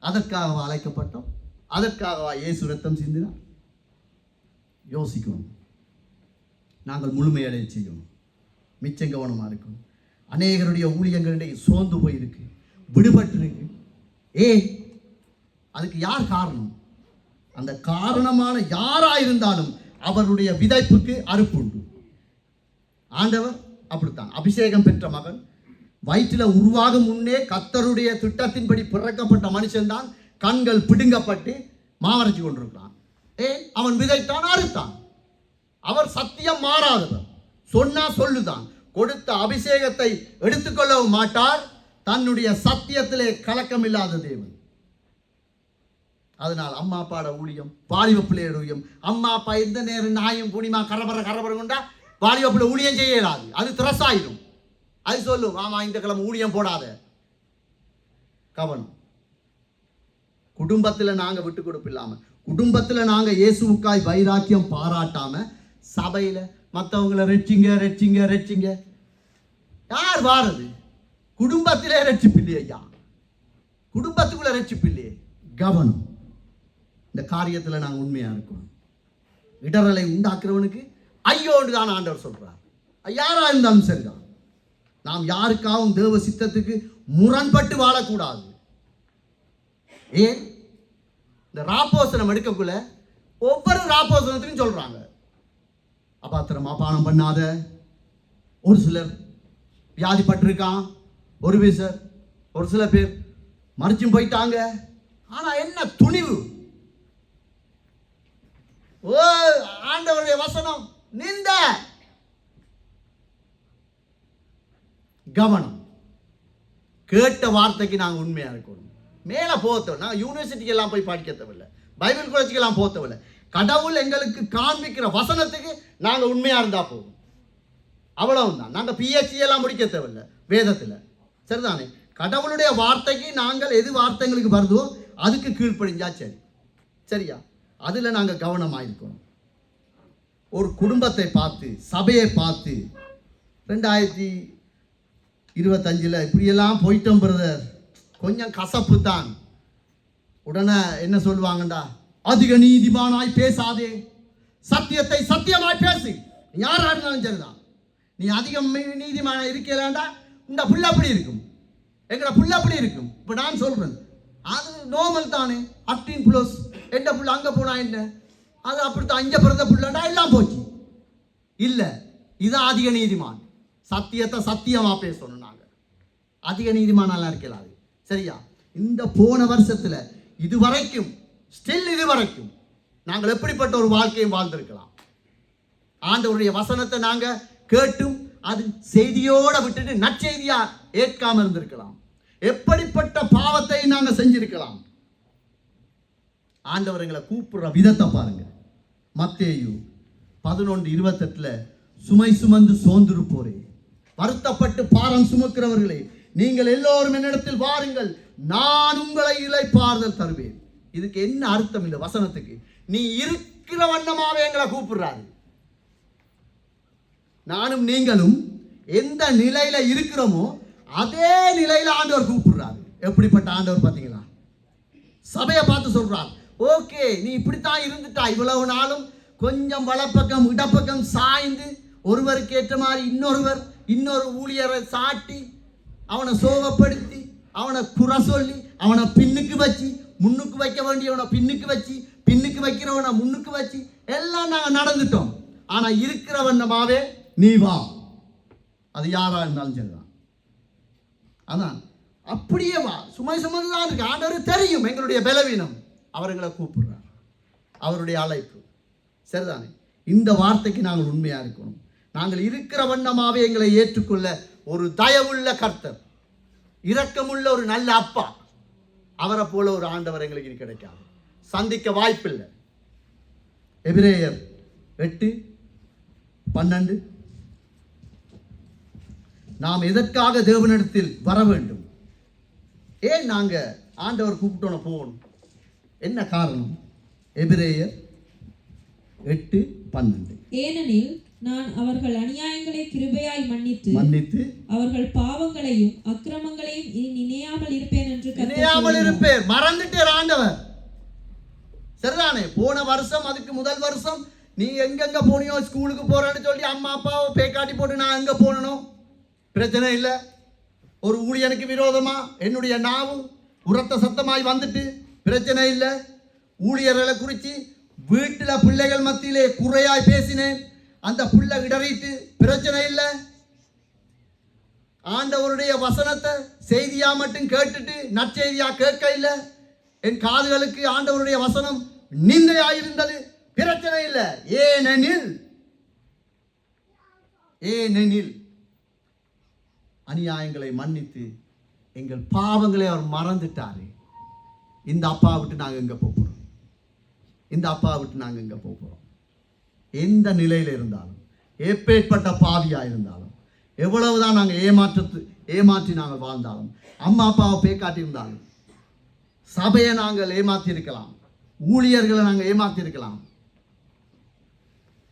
அதற்காக அழைக்கப்பட்டோம், அதற்காக இயேசு ரத்தம் சிந்தினார். யோசிக்கணும், நாங்கள் முழுமையடைய செய்யணும், மிச்சம் கவனமா இருக்கணும். அநேகருடைய ஊழியங்களுடைய சோர்ந்து போயிருக்கு, விடுபட்டு இருக்கு. அதுக்கு யார் காரணம்? அந்த காரணமான யாராயிருந்தாலும் அவருடைய விதைப்புக்கு அறுப்பு உண்டு. ஆண்டவர் அப்படித்தான். அபிஷேகம் பெற்ற மகன் வயிற்றில் உருவாகும் முன்னே கர்த்தருடைய திட்டத்தின்படி பிறக்கப்பட்ட மனுஷன்தான் கண்கள் பிடுங்கப்பட்டு மாவரைச்சு கொண்டிருக்கிறான். அவன் விதைத்தான், அறுத்தான். அவர் சத்தியம் மாறாதவர், சொன்னா சொல்லுதான். கொடுத்த அபிஷேகத்தை எடுத்துக்கொள்ளவும் மாட்டார். தன்னுடைய சத்தியத்திலே கலக்கம் இல்லாத தேவன். அதனால் அம்மா அப்பாட ஊழியம், வாலிப பிள்ளையோட ஊழியம். அம்மா அப்பா எந்த நேரம் நாயும் புனிமா கரபர கொண்டா வாலிப பிள்ளை ஊழியம் செய்ய இயலாது, அது திரசாயிடும். அது சொல்லும், ஆமா இந்த கிழமை ஊழியம் போடாத. கவனம். குடும்பத்தில் நாங்க விட்டு கொடுப்பு இல்லாம, குடும்பத்தில் நாங்க இயேசுவுக்காய் வைராக்கியம் பாராட்டாம, சபையில மற்றவங்களை ரெச்சிங்க யார் வாரது? குடும்பத்திலே ரட்சிப்பு இல்லையே ஐயா, குடும்பத்துக்குள்ள ரட்சிப்பு இல்லையே. கவனம். இந்த காரியத்தில் நாங்கள் உண்மையா இருக்கணும். இடரலை உண்டாக்குறவனுக்கு ஐயோன்னு தான் ஆண்டவர் சொல்றார். யாரா இருந்தாலும் சரிதான். நாம் யாருக்காகவும் தேவ சித்தத்துக்கு முரண்பட்டு வாழக்கூடாது. ஏன் இந்த ராப்போசனம் எடுக்கக்குள்ள ஒவ்வொரு ராப்போசனத்தையும் சொல்றாங்க, அபாத்திரமா பானம் பண்ணாத. ஒரு சிலர் வியாதிப்பட்டிருக்கான், ஒரு சில பேர் மறிச்சும் போயிட்டாங்க. ஆனா என்ன துணிவு! ஓ ஆண்டவருடைய வசனம் நிந்த கவனம். கேட்ட வார்த்தைக்கு நாங்கள் உண்மையா இருக்கணும். மேல போத்தோம். நாங்கள் யூனிவர்சிட்டிக்கு எல்லாம் போய் படிக்க தேவையில்லை, பைபிள் காலேஜுக்கு எல்லாம் போக தேவையில்லை. கடவுள் எங்களுக்கு காண்பிக்கிற வசனத்துக்கு நாங்கள் உண்மையா இருந்தா போதும், அவ்வளவுதான். நாங்கள் பிஹெச்டி எல்லாம் முடிக்க தேவையில்லை வேதத்தில், சரிதானே? கடவுளுடைய வார்த்தைக்கு நாங்கள் எது வார்த்தைங்களுக்கு வருதோ அதுக்கு கீழ்ப்படிஞ்சா சரி, சரியா? அதில் நாங்கள் கவனமாக இருக்கணும். ஒரு குடும்பத்தை பார்த்து, சபையை பார்த்து 2025 இப்படியெல்லாம் போயிட்டோம் பிரதர், கொஞ்சம் கசப்பு தான். உடனே என்ன சொல்லுவாங்கண்டா, அதிக நீதிமானாய் பேசாதே, சத்தியத்தை சத்தியமாய் பேசு. யாரா இருந்தாலும் சரிதான், நீ அதிகம் நீதிமான இருக்கலாண்டா இந்த புள்ள அப்படி இருக்கும், எங்கட புள்ள அப்படி இருக்கும். இப்போ நான் சொல்றேன், அது நார்மல் தானே. 18+ எந்த புள்ள அங்கே போனா என்ன, அது அப்படித்தான். அங்கே பிறந்த புள்ளண்டா எல்லாம் போச்சு. இல்லை, இது அதிக நீதிமான். சத்தியத்தை சத்தியமா பேசணும். நாங்கள் அதிக நீதிமானெல்லாம் இருக்கலாது. சரியா? இந்த போன வருஷத்துல இதுவரைக்கும் இதுவரைக்கும் நாங்கள் எப்படிப்பட்ட ஒரு வாழ்க்கையும் வாழ்ந்திருக்கலாம். ஆண்டவருடைய வசனத்தை நாங்க கேட்டும் அது செய்தியோட விட்டுட்டு நற்செய்தியா ஏற்காம இருந்திருக்கலாம். எப்படிப்பட்ட பாவத்தை நாங்க செஞ்சிருக்கலாம். ஆண்டவர் எங்களை கூப்பிடுற விதத்தை பாருங்க. மத்தேயு 11:28 சுமை சுமந்து சோர்ந்திருப்போரே, வருத்தப்பட்டு பாரம் சுமக்கிறவர்களே, நீங்கள் எல்லோரும் என்னிடத்தில் வாருங்கள், நான் உங்களை இளைப்பாறுதல் தருவேன். இதுக்கு என்ன அர்த்தம்? இந்த வசனத்துக்கு நீ இருக்கிற வண்ணமாவே எங்களை கூப்பிடுறாரு. நானும் நீங்களும் எந்த நிலையில இருக்கிறோமோ அதே நிலையில ஆண்டவர் கூப்பிடுறாரு. எப்படிப்பட்ட ஆண்டவர் பார்த்தீங்களா? சபையை பார்த்து சொல்றார், ஓகே நீ இப்படித்தான் இருந்துட்டா, இவ்வளவு நாளும் கொஞ்சம் வலப்பக்கம் இடப்பக்கம் சாய்ந்து ஒருவருக்கு ஏற்ற மாதிரி இன்னொரு ஊழியரை சாட்டி அவனை சோகப்படுத்தி அவனை குறை சொல்லி அவனை பின்னுக்கு வச்சு, முன்னுக்கு வைக்க வேண்டியவனை பின்னுக்கு வச்சு, பின்னுக்கு வைக்கிறவனை முன்னுக்கு வச்சு எல்லாம் நாங்கள் நடந்துட்டோம். ஆனா இருக்கிறவண்ணமாவே நீ வா, அது யாரா இருந்தாலும் சரிதான். அதான் அப்படியே வா, சுமை சுமந்துதான் இருக்கு. ஆண்டவர் தெரியும் எங்களுடைய பலவீனம், அவர்களை கூப்பிடுறார், அவருடைய அழைப்பு. சரிதானே? இந்த வார்த்தைக்கு நாங்கள் உண்மையா இருக்கணும். நாங்கள் இருக்கிற வண்ணமாவே எங்களை ஏற்றுக்கொள்ள ஒரு தயவுள்ள கர்த்தர், இரக்கமுள்ள ஒரு நல்ல அப்பா, அவரை போல ஒரு ஆண்டவர் எங்களுக்கு கிடைக்காது, சந்திக்க வாய்ப்பில்லை. எபிரேயர் 8:12 நாம் எதற்காக தேவனிடத்தில் வர வேண்டும்? ஏன் நாங்க ஆண்டவர் கூப்பிட்டோன்னு போகணும்? என்ன காரணம்? எபிரேயர் 8:12 ஏனெனில் நான் அவர்கள் அநியாயங்களை கிருபையாய் மன்னித்து அவர்கள் பாவங்களையும் அக்கிரமங்களையும் இனி நினையாமல் இருப்பேன் என்று இருப்பேன். மறந்துட்டேன் ஆண்டவர். சரிதானே? போன வருஷம், அதுக்கு முதல் வருஷம் நீ எங்கெங்க போனியோ, ஸ்கூலுக்கு போறேன்னு சொல்லி அம்மா அப்பாவை பேக்காட்டி போட்டு நான் எங்க போனணும் பிரச்சனை இல்லை. ஒரு ஊழியனுக்கு விரோதமா என்னுடைய நாவும் உரத்த சத்தமாய் வந்துட்டு பிரச்சனை இல்லை. ஊழியர்களை குறித்து வீட்டில் பிள்ளைகள் மத்தியிலே குறையாய் பேசினேன், அந்த பிள்ளை இடறிட்டு பிரச்சனை இல்லை. ஆண்டவருடைய வசனத்தை செய்தியா மட்டும் கேட்டுட்டு நற்செய்தியா கேட்க இல்லை. என் காதுகளுக்கு ஆண்டவருடைய வசனம் நிந்தையாயிருந்தது, பிரச்சனை இல்லை. ஏனெனில் அநியாயங்களை மன்னித்து எங்கள் பாவங்களை அவர் மறந்துட்டாரு. இந்த அப்பா விட்டு நாங்கள் எங்க போகிறோம்? இந்த அப்பா விட்டு நாங்கள் எங்க போகிறோம்? எந்த நிலையில இருந்தாலும், எப்பேற்பட்ட பாவியா இருந்தாலும், எவ்வளவுதான் நாங்கள் ஏமாற்றி நாங்கள் வாழ்ந்தாலும், அம்மா அப்பாவை பேக்காட்டி இருந்தாலும், சபையை நாங்கள் ஏமாற்றி இருக்கலாம், ஊழியர்களை நாங்கள் ஏமாற்றி இருக்கலாம்.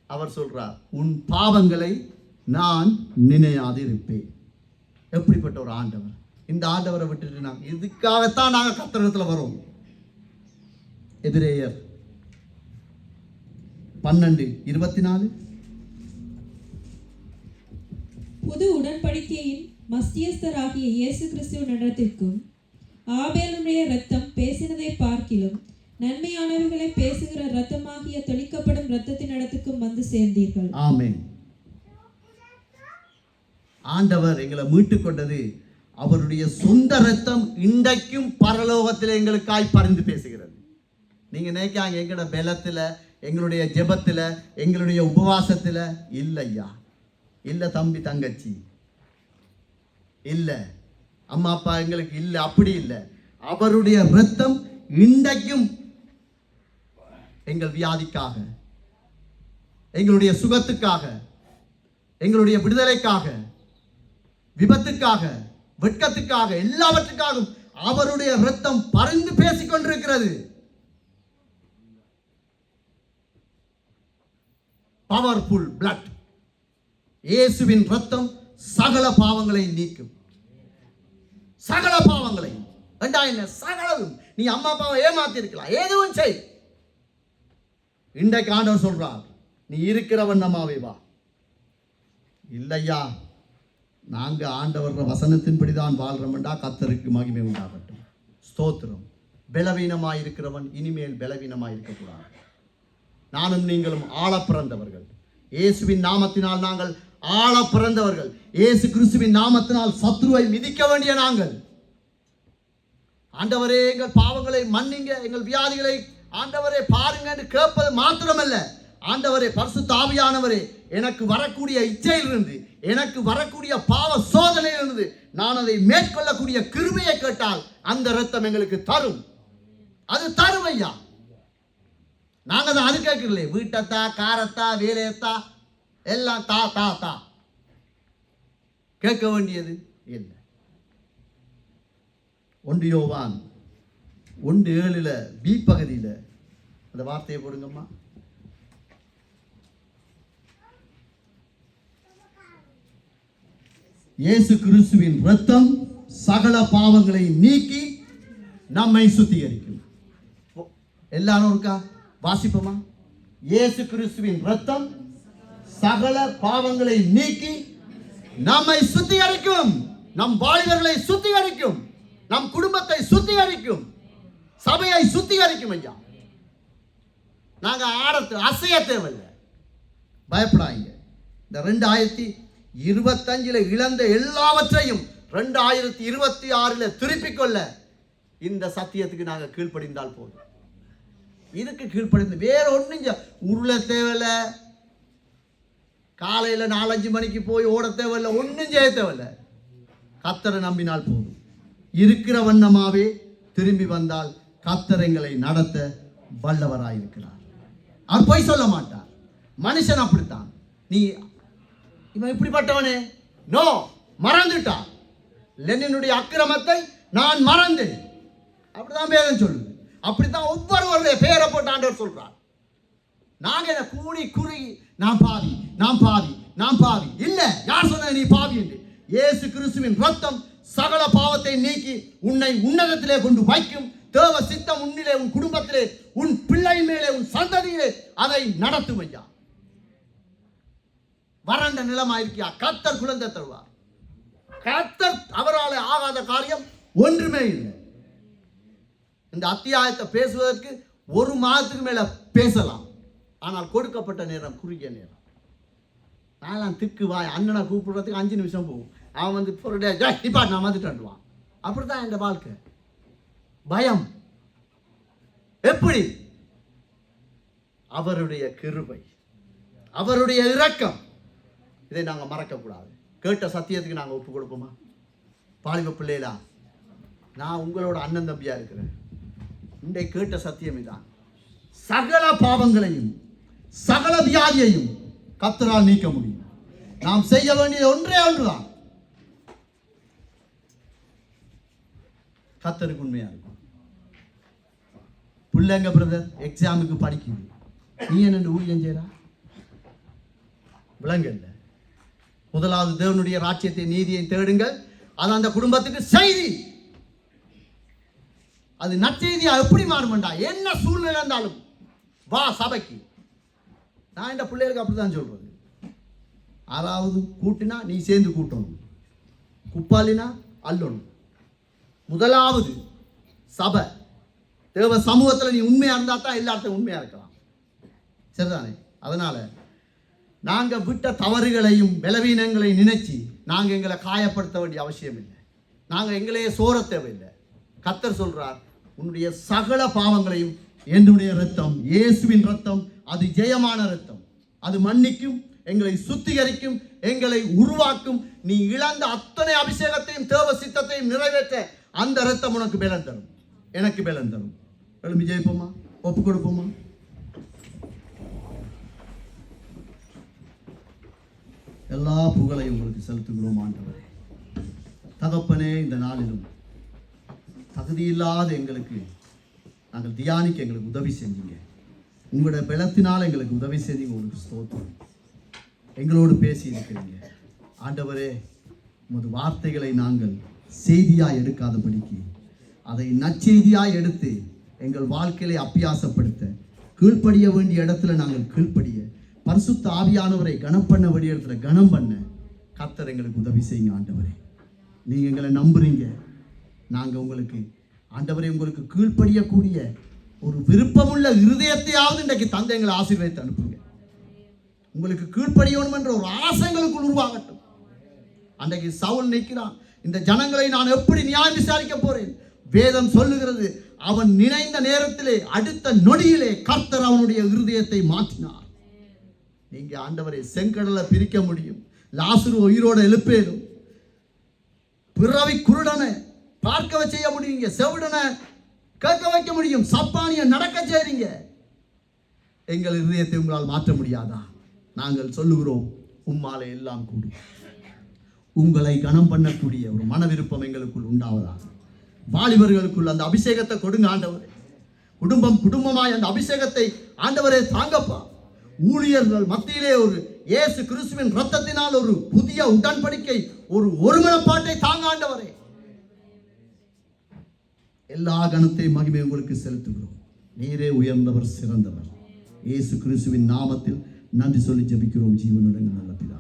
அவர் சொல்றார், உன் பாவங்களை நான் நினையாது இருப்பேன். எப்படிப்பட்ட ஒரு ஆண்டவர்! இந்த ஆண்டவரை விட்டுட்டு நாங்கள் இதுக்காகத்தான் நாங்கள் கர்த்தரிடத்துல வரோம். எபிரேயர் 12:24 புது உடன்படிக்கையின் மத்தியஸ்தராகிய இயேசு கிறிஸ்துவினிடத்திற்கும் ஆபேலுடைய இரத்தம் பேசினதை பார்க்கிலும் நன்மையானவர்களை பேசுகிற இரத்தமாகிய தெளிக்கப்படும் இரத்தத்தினிடத்துக்கும் வந்து சேர்ந்தீர்கள். ஆமென். ஆண்டவர் எங்களை மீட்டுக் கொண்டது அவருடைய சொந்த இரத்தம் இன்றைக்கும் பரலோகத்தில் எங்களுக்காய் பரிந்து பேசுகிறது. நீங்க நினைக்காங்க எங்களோட பலத்துல, எங்களுடைய ஜெபத்துல, எங்களுடைய உபவாசத்துல இல்லையா, இல்ல தம்பி தங்கச்சி இல்ல, அம்மா அப்பா எங்களுக்கு இல்ல, அப்படி இல்லை. அவருடைய இரத்தம் இன்றைக்கும் எங்கள் வியாதிக்காக, எங்களுடைய சுகத்துக்காக, எங்களுடைய விடுதலைக்காக, விபத்துக்காக, வெட்கத்துக்காக, எல்லாவற்றுக்காகவும் அவருடைய இரத்தம் பரிந்து பேசிக் கொண்டிருக்கிறது. Powerful blood. இயேசுவின் ரத்தம் சகல பாவங்களை நீக்கும். சகல பாவங்களை என்ன சகலதும். நீ அம்மா அப்பாவை ஏமாத்தி இருக்கலாம், எதுவும் செய். இன்றைக்கு ஆண்டவர் சொல்றார், நீ இருக்கிற வண்ணமாவே வா. இல்லையா, நாங்க ஆண்டவர் வசனத்தின்படிதான் வாழ்றோம்டா, கர்த்தருக்கு மகிமை உண்டாகட்டும். ஸ்தோத்திரம். பலவீனமாய் இருக்கிறவன் இனிமேல் பலவீனமாய் இருக்கக்கூடாது. நானும் நீங்களும் ஆள பிறந்தவர்கள். இயேசுவின் நாமத்தினால் நாங்கள் ஆள பிறந்தவர்கள். இயேசு கிறிஸ்துவின் நாமத்தினால் சத்துருவை மிதிக்க வேண்டிய நாங்கள். ஆண்டவரே, எங்கள் பாவங்களை மன்னிங்க, எங்கள் வியாதிகளை ஆண்டவரே பாருங்க என்று கேட்பது மாத்திரமல்ல, ஆண்டவரே பரிசுத்த ஆவியானவரே, எனக்கு வரக்கூடிய இச்சையிலிருந்து, எனக்கு வரக்கூடிய பாவ சோதனையிலிருந்து நான் அதை மேற்கொள்ளக்கூடிய கிருபையை கேட்டால் அந்த இரத்தம் எங்களுக்கு தரும். அது தரும் ஐயா. நாங்க தான் அது கேட்கல. வீட்டத்தா, காரத்தா, வேலையத்தா, எல்லாம் தா தா தா கேட்க வேண்டியது இல்லை. 1 யோவான் 1:7 பி பகுதியில் அந்த வார்த்தையை போடுங்கம்மா. இயேசு கிறிஸ்துவின் இரத்தம் சகல பாவங்களை நீக்கி நம்மை சுத்திகரிக்கும். எல்லாரும் இருக்கா? வாசிப்போமா? இயேசு கிறிஸ்துவின் இரத்தம் சகல பாவங்களை நீக்கி நம்மை சுத்திகரிக்கும். நம் வாலிபர்களை சுத்திகரிக்கும், நம் குடும்பத்தை சுத்திகரிக்கும், சபையை சுத்திகரிக்கும் ஐயா. நாங்க ஆடத்து அசைய தேவையில்லை. பயப்படாங்க. இந்த 2025 இழந்த எல்லாவற்றையும் 2026 திருப்பிக் கொள்ள இந்த சத்தியத்துக்கு நாங்க கீழ்ப்படிந்தால் போதும். இதுக்கு கீழ்ப்படிந்து வேற ஒன்றும் உருள தேவையில்லை. காலையில் 4-5 மணிக்கு போய் ஓட தேவையில்லை, ஒன்றும் செய்ய தேவையில்லை. கர்த்தரை நம்பினால் போதும். இருக்கிற வண்ணமாவே திரும்பி வந்தால் கர்த்தர் எங்களை நடத்த வல்லவராயிருக்கிறார். அவர் பொய் சொல்ல மாட்டார். மனுஷன் அப்படித்தான். நீ இவன் இப்படிப்பட்டவனே, நோ, மறந்துட்டான். லெனினுடைய அக்கிரமத்தை நான் மறந்தேன், அப்படிதான் வேதம் சொல்லுது. அப்படித்தான் ஒவ்வொருவருடைய பெயரை போட்டு ஆண்டவர் சொல்றார். நாங்க என்ன கூடி குறுகி நான் பாவி, நான் பாவி, நான் பாவி இல்லை. யார் சொன்னது நீ பாவி என்று? இயேசு கிறிஸ்துவின் ரத்தம் சகல பாவத்தை நீக்கி உன்னை உன்னதத்திலே கொண்டு வைக்கும். தேவ சித்தம் உன்னிலே, உன் குடும்பத்திலே, உன் பிள்ளை மேலே, உன் சந்ததியிலே அதை நடத்தும் ஐயா. வறண்ட நிலமாயிருக்கியா, கர்த்தர் குழந்தை தருவார். கர்த்தர் அவரால் ஆகாத காரியம் ஒன்றுமே இல்லை. இந்த அத்தியாயத்தை பேசுவதற்கு 1 மாதத்துக்கு மேல பேசலாம். ஆனால் கொடுக்கப்பட்ட நேரம் குறுகிய நேரம். நான் திக்கு வாய் அண்ணனை கூப்பிடுறதுக்கு 5 நிமிஷம் போகும். அவன் வந்து டிபார்ட் நான் வந்துட்டுவான். அப்படித்தான் என் வாழ்க்கை. பயம் எப்படி? அவருடைய கிருபை, அவருடைய இரக்கம், இதை நாங்கள் மறக்கக்கூடாது. கேட்ட சத்தியத்துக்கு நாங்கள் ஒப்பு கொடுப்போமா? பாலிவ பிள்ளைகளா, நான் உங்களோட அண்ணன் தம்பியா இருக்கிறேன். இன்றைக்கு கேட்ட சத்தியம் இதான். சகல பாவங்களையும் சகல வியாதியையும் கர்த்தரால் நீக்க முடியும். நாம் செய்ய வேண்டியது ஒன்றே ஒன்றுதான். கர்த்தருக்கு உண்மையா இருக்கும். பிள்ளைங்க பிரதர் எக்ஸாமுக்கு படிக்குது, நீ என்ன ஊழியம் செய்யறா? விளங்க இல்லை. முதலாவது தேவனுடைய ராஜ்யத்தை நீதியை தேடுங்கள், அது அந்த குடும்பத்துக்கு செய்தி. அது நற்செய்தியா எப்படி மாறுமெண்டா? என்ன சூழ்நிலை இருந்தாலும் வா சபைக்கு. நான் இந்த பிள்ளைகளுக்கு அப்படிதான் சொல்றது. 6வது கூட்டினா நீ சேர்ந்து கூட்டணும், குப்பாலினா அள்ளணும். முதலாவது சபை, தேவ சமூகத்தில் நீ உண்மையா இருந்தா தான் எல்லாத்தையும் உண்மையா இருக்கலாம். சரிதானே? அதனால நாங்க விட்ட தவறுகளையும் பலவீனங்களையும் நினைச்சு நாங்க எங்களை காயப்படுத்த வேண்டிய அவசியம் இல்லை. நாங்க எங்களையே சோர தேவையில்லை. கர்த்தர் சொல்றார், உன்னுடைய சகல பாவங்களையும் என்னுடைய இரத்தம், இயேசுவின் இரத்தம், அது ஜெயமான இரத்தம். அது மன்னிக்கும், எங்களை சுத்திகரிக்கும், எங்களை உருவாக்கும். நீ இழந்த அத்தனை அபிஷேகத்தையும் தேவ சித்தத்தையும் நிறைவேற்ற அந்த இரத்தம் உனக்கு பலன் தரும், எனக்கு பலன் தரும். எழும்பி ஜெயிப்போமா? ஒப்பு கொடுப்போமா? எல்லா புகழையும் உங்களுக்கு செலுத்துகிறோம் ஆண்டவரே. தகப்பனே, இந்த நாளிலும் தகுதியில்லாத எங்களுக்கு நாங்கள் தியானிக்க எங்களுக்கு உதவி செஞ்சீங்க. உங்களோட பலத்தினால் எங்களுக்கு உதவி செய்து உங்களுக்கு ஸ்தோத்திரம். எங்களோடு பேசி இருக்கிறீங்க ஆண்டவரே. உமது வார்த்தைகளை நாங்கள் செய்தியாய் எடுக்காதபடிக்கு அதை நற்செய்தியாய் எடுத்து எங்கள் வாழ்க்கையை அப்பியாசப்படுத்த, கீழ்ப்படிய வேண்டிய இடத்துல நாங்கள் கீழ்ப்படிய, பரிசுத்த ஆவியானவரை கனம் பண்ண வேண்டிய இடத்துல கனம் பண்ண கர்த்தர் எங்களுக்கு உதவி செய்யுங்க ஆண்டவரே. நீங்கள் எங்களை நம்புறீங்க, நாங்கள் உங்களுக்கு ஆண்டவரை உங்களுக்கு கீழ்ப்படியக்கூடிய ஒரு விருப்பமுள்ள இருதயத்தையாவது இன்றைக்கு தந்தை எங்களை ஆசீர்வதித்து அனுப்புங்க. உங்களுக்கு கீழ்ப்படியணும் என்ற ஒரு ஆசை எங்களுக்குள் உருவாகட்டும். அன்றைக்கு சவுல் நிற்கிறான், இந்த ஜனங்களை நான் எப்படி நியாயம் விசாரிக்க போறேன்? வேதம் சொல்லுகிறது, அவன் நினைந்த நேரத்திலே அடுத்த நொடியிலே கர்த்தர் அவனுடைய இருதயத்தை மாற்றினார். நீங்க ஆண்டவரை செங்கடலை பிரிக்க முடியும், லாசரு உயிரோட எழுப்பேனும், பிறவி குருடனை பார்க்க செய்ய முடியுங்க, செவிடனை கேட்க வைக்க முடியும், சப்பானிய நடக்க செய்றீங்க. எங்கள் இருதயத்தை உங்களால் மாற்ற முடியாதா? நாங்கள் சொல்லுகிறோம், உம்மாலே எல்லாம் கூடும். உங்களை கனம் பண்ணக்கூடிய ஒரு மன விருப்பம் எங்களுக்குள் உண்டாவதா. வாலிபர்களுக்குள் அந்த அபிஷேகத்தை கொடுங்க ஆண்டவரே. குடும்பமாய் அந்த அபிஷேகத்தை ஆண்டவரே தாங்கப்பா. ஊழியர்கள் மத்தியிலே ஒரு இயேசு கிறிஸ்துவின் இரத்தத்தினால் ஒரு புதிய உடன்படிக்கை, ஒரு ஒருமனப்பாட்டை தாங்க ஆண்டவரே. எல்லா கனத்தை மகிமை உங்களுக்கு செலுத்துகிறோம். நீரே உயர்ந்தவர், சிறந்தவர். இயேசு கிறிஸ்துவின் நாமத்தில் நன்றி சொல்லி ஜெபிக்கிறோம் ஜீவனுடன் நல்ல பிதாவே.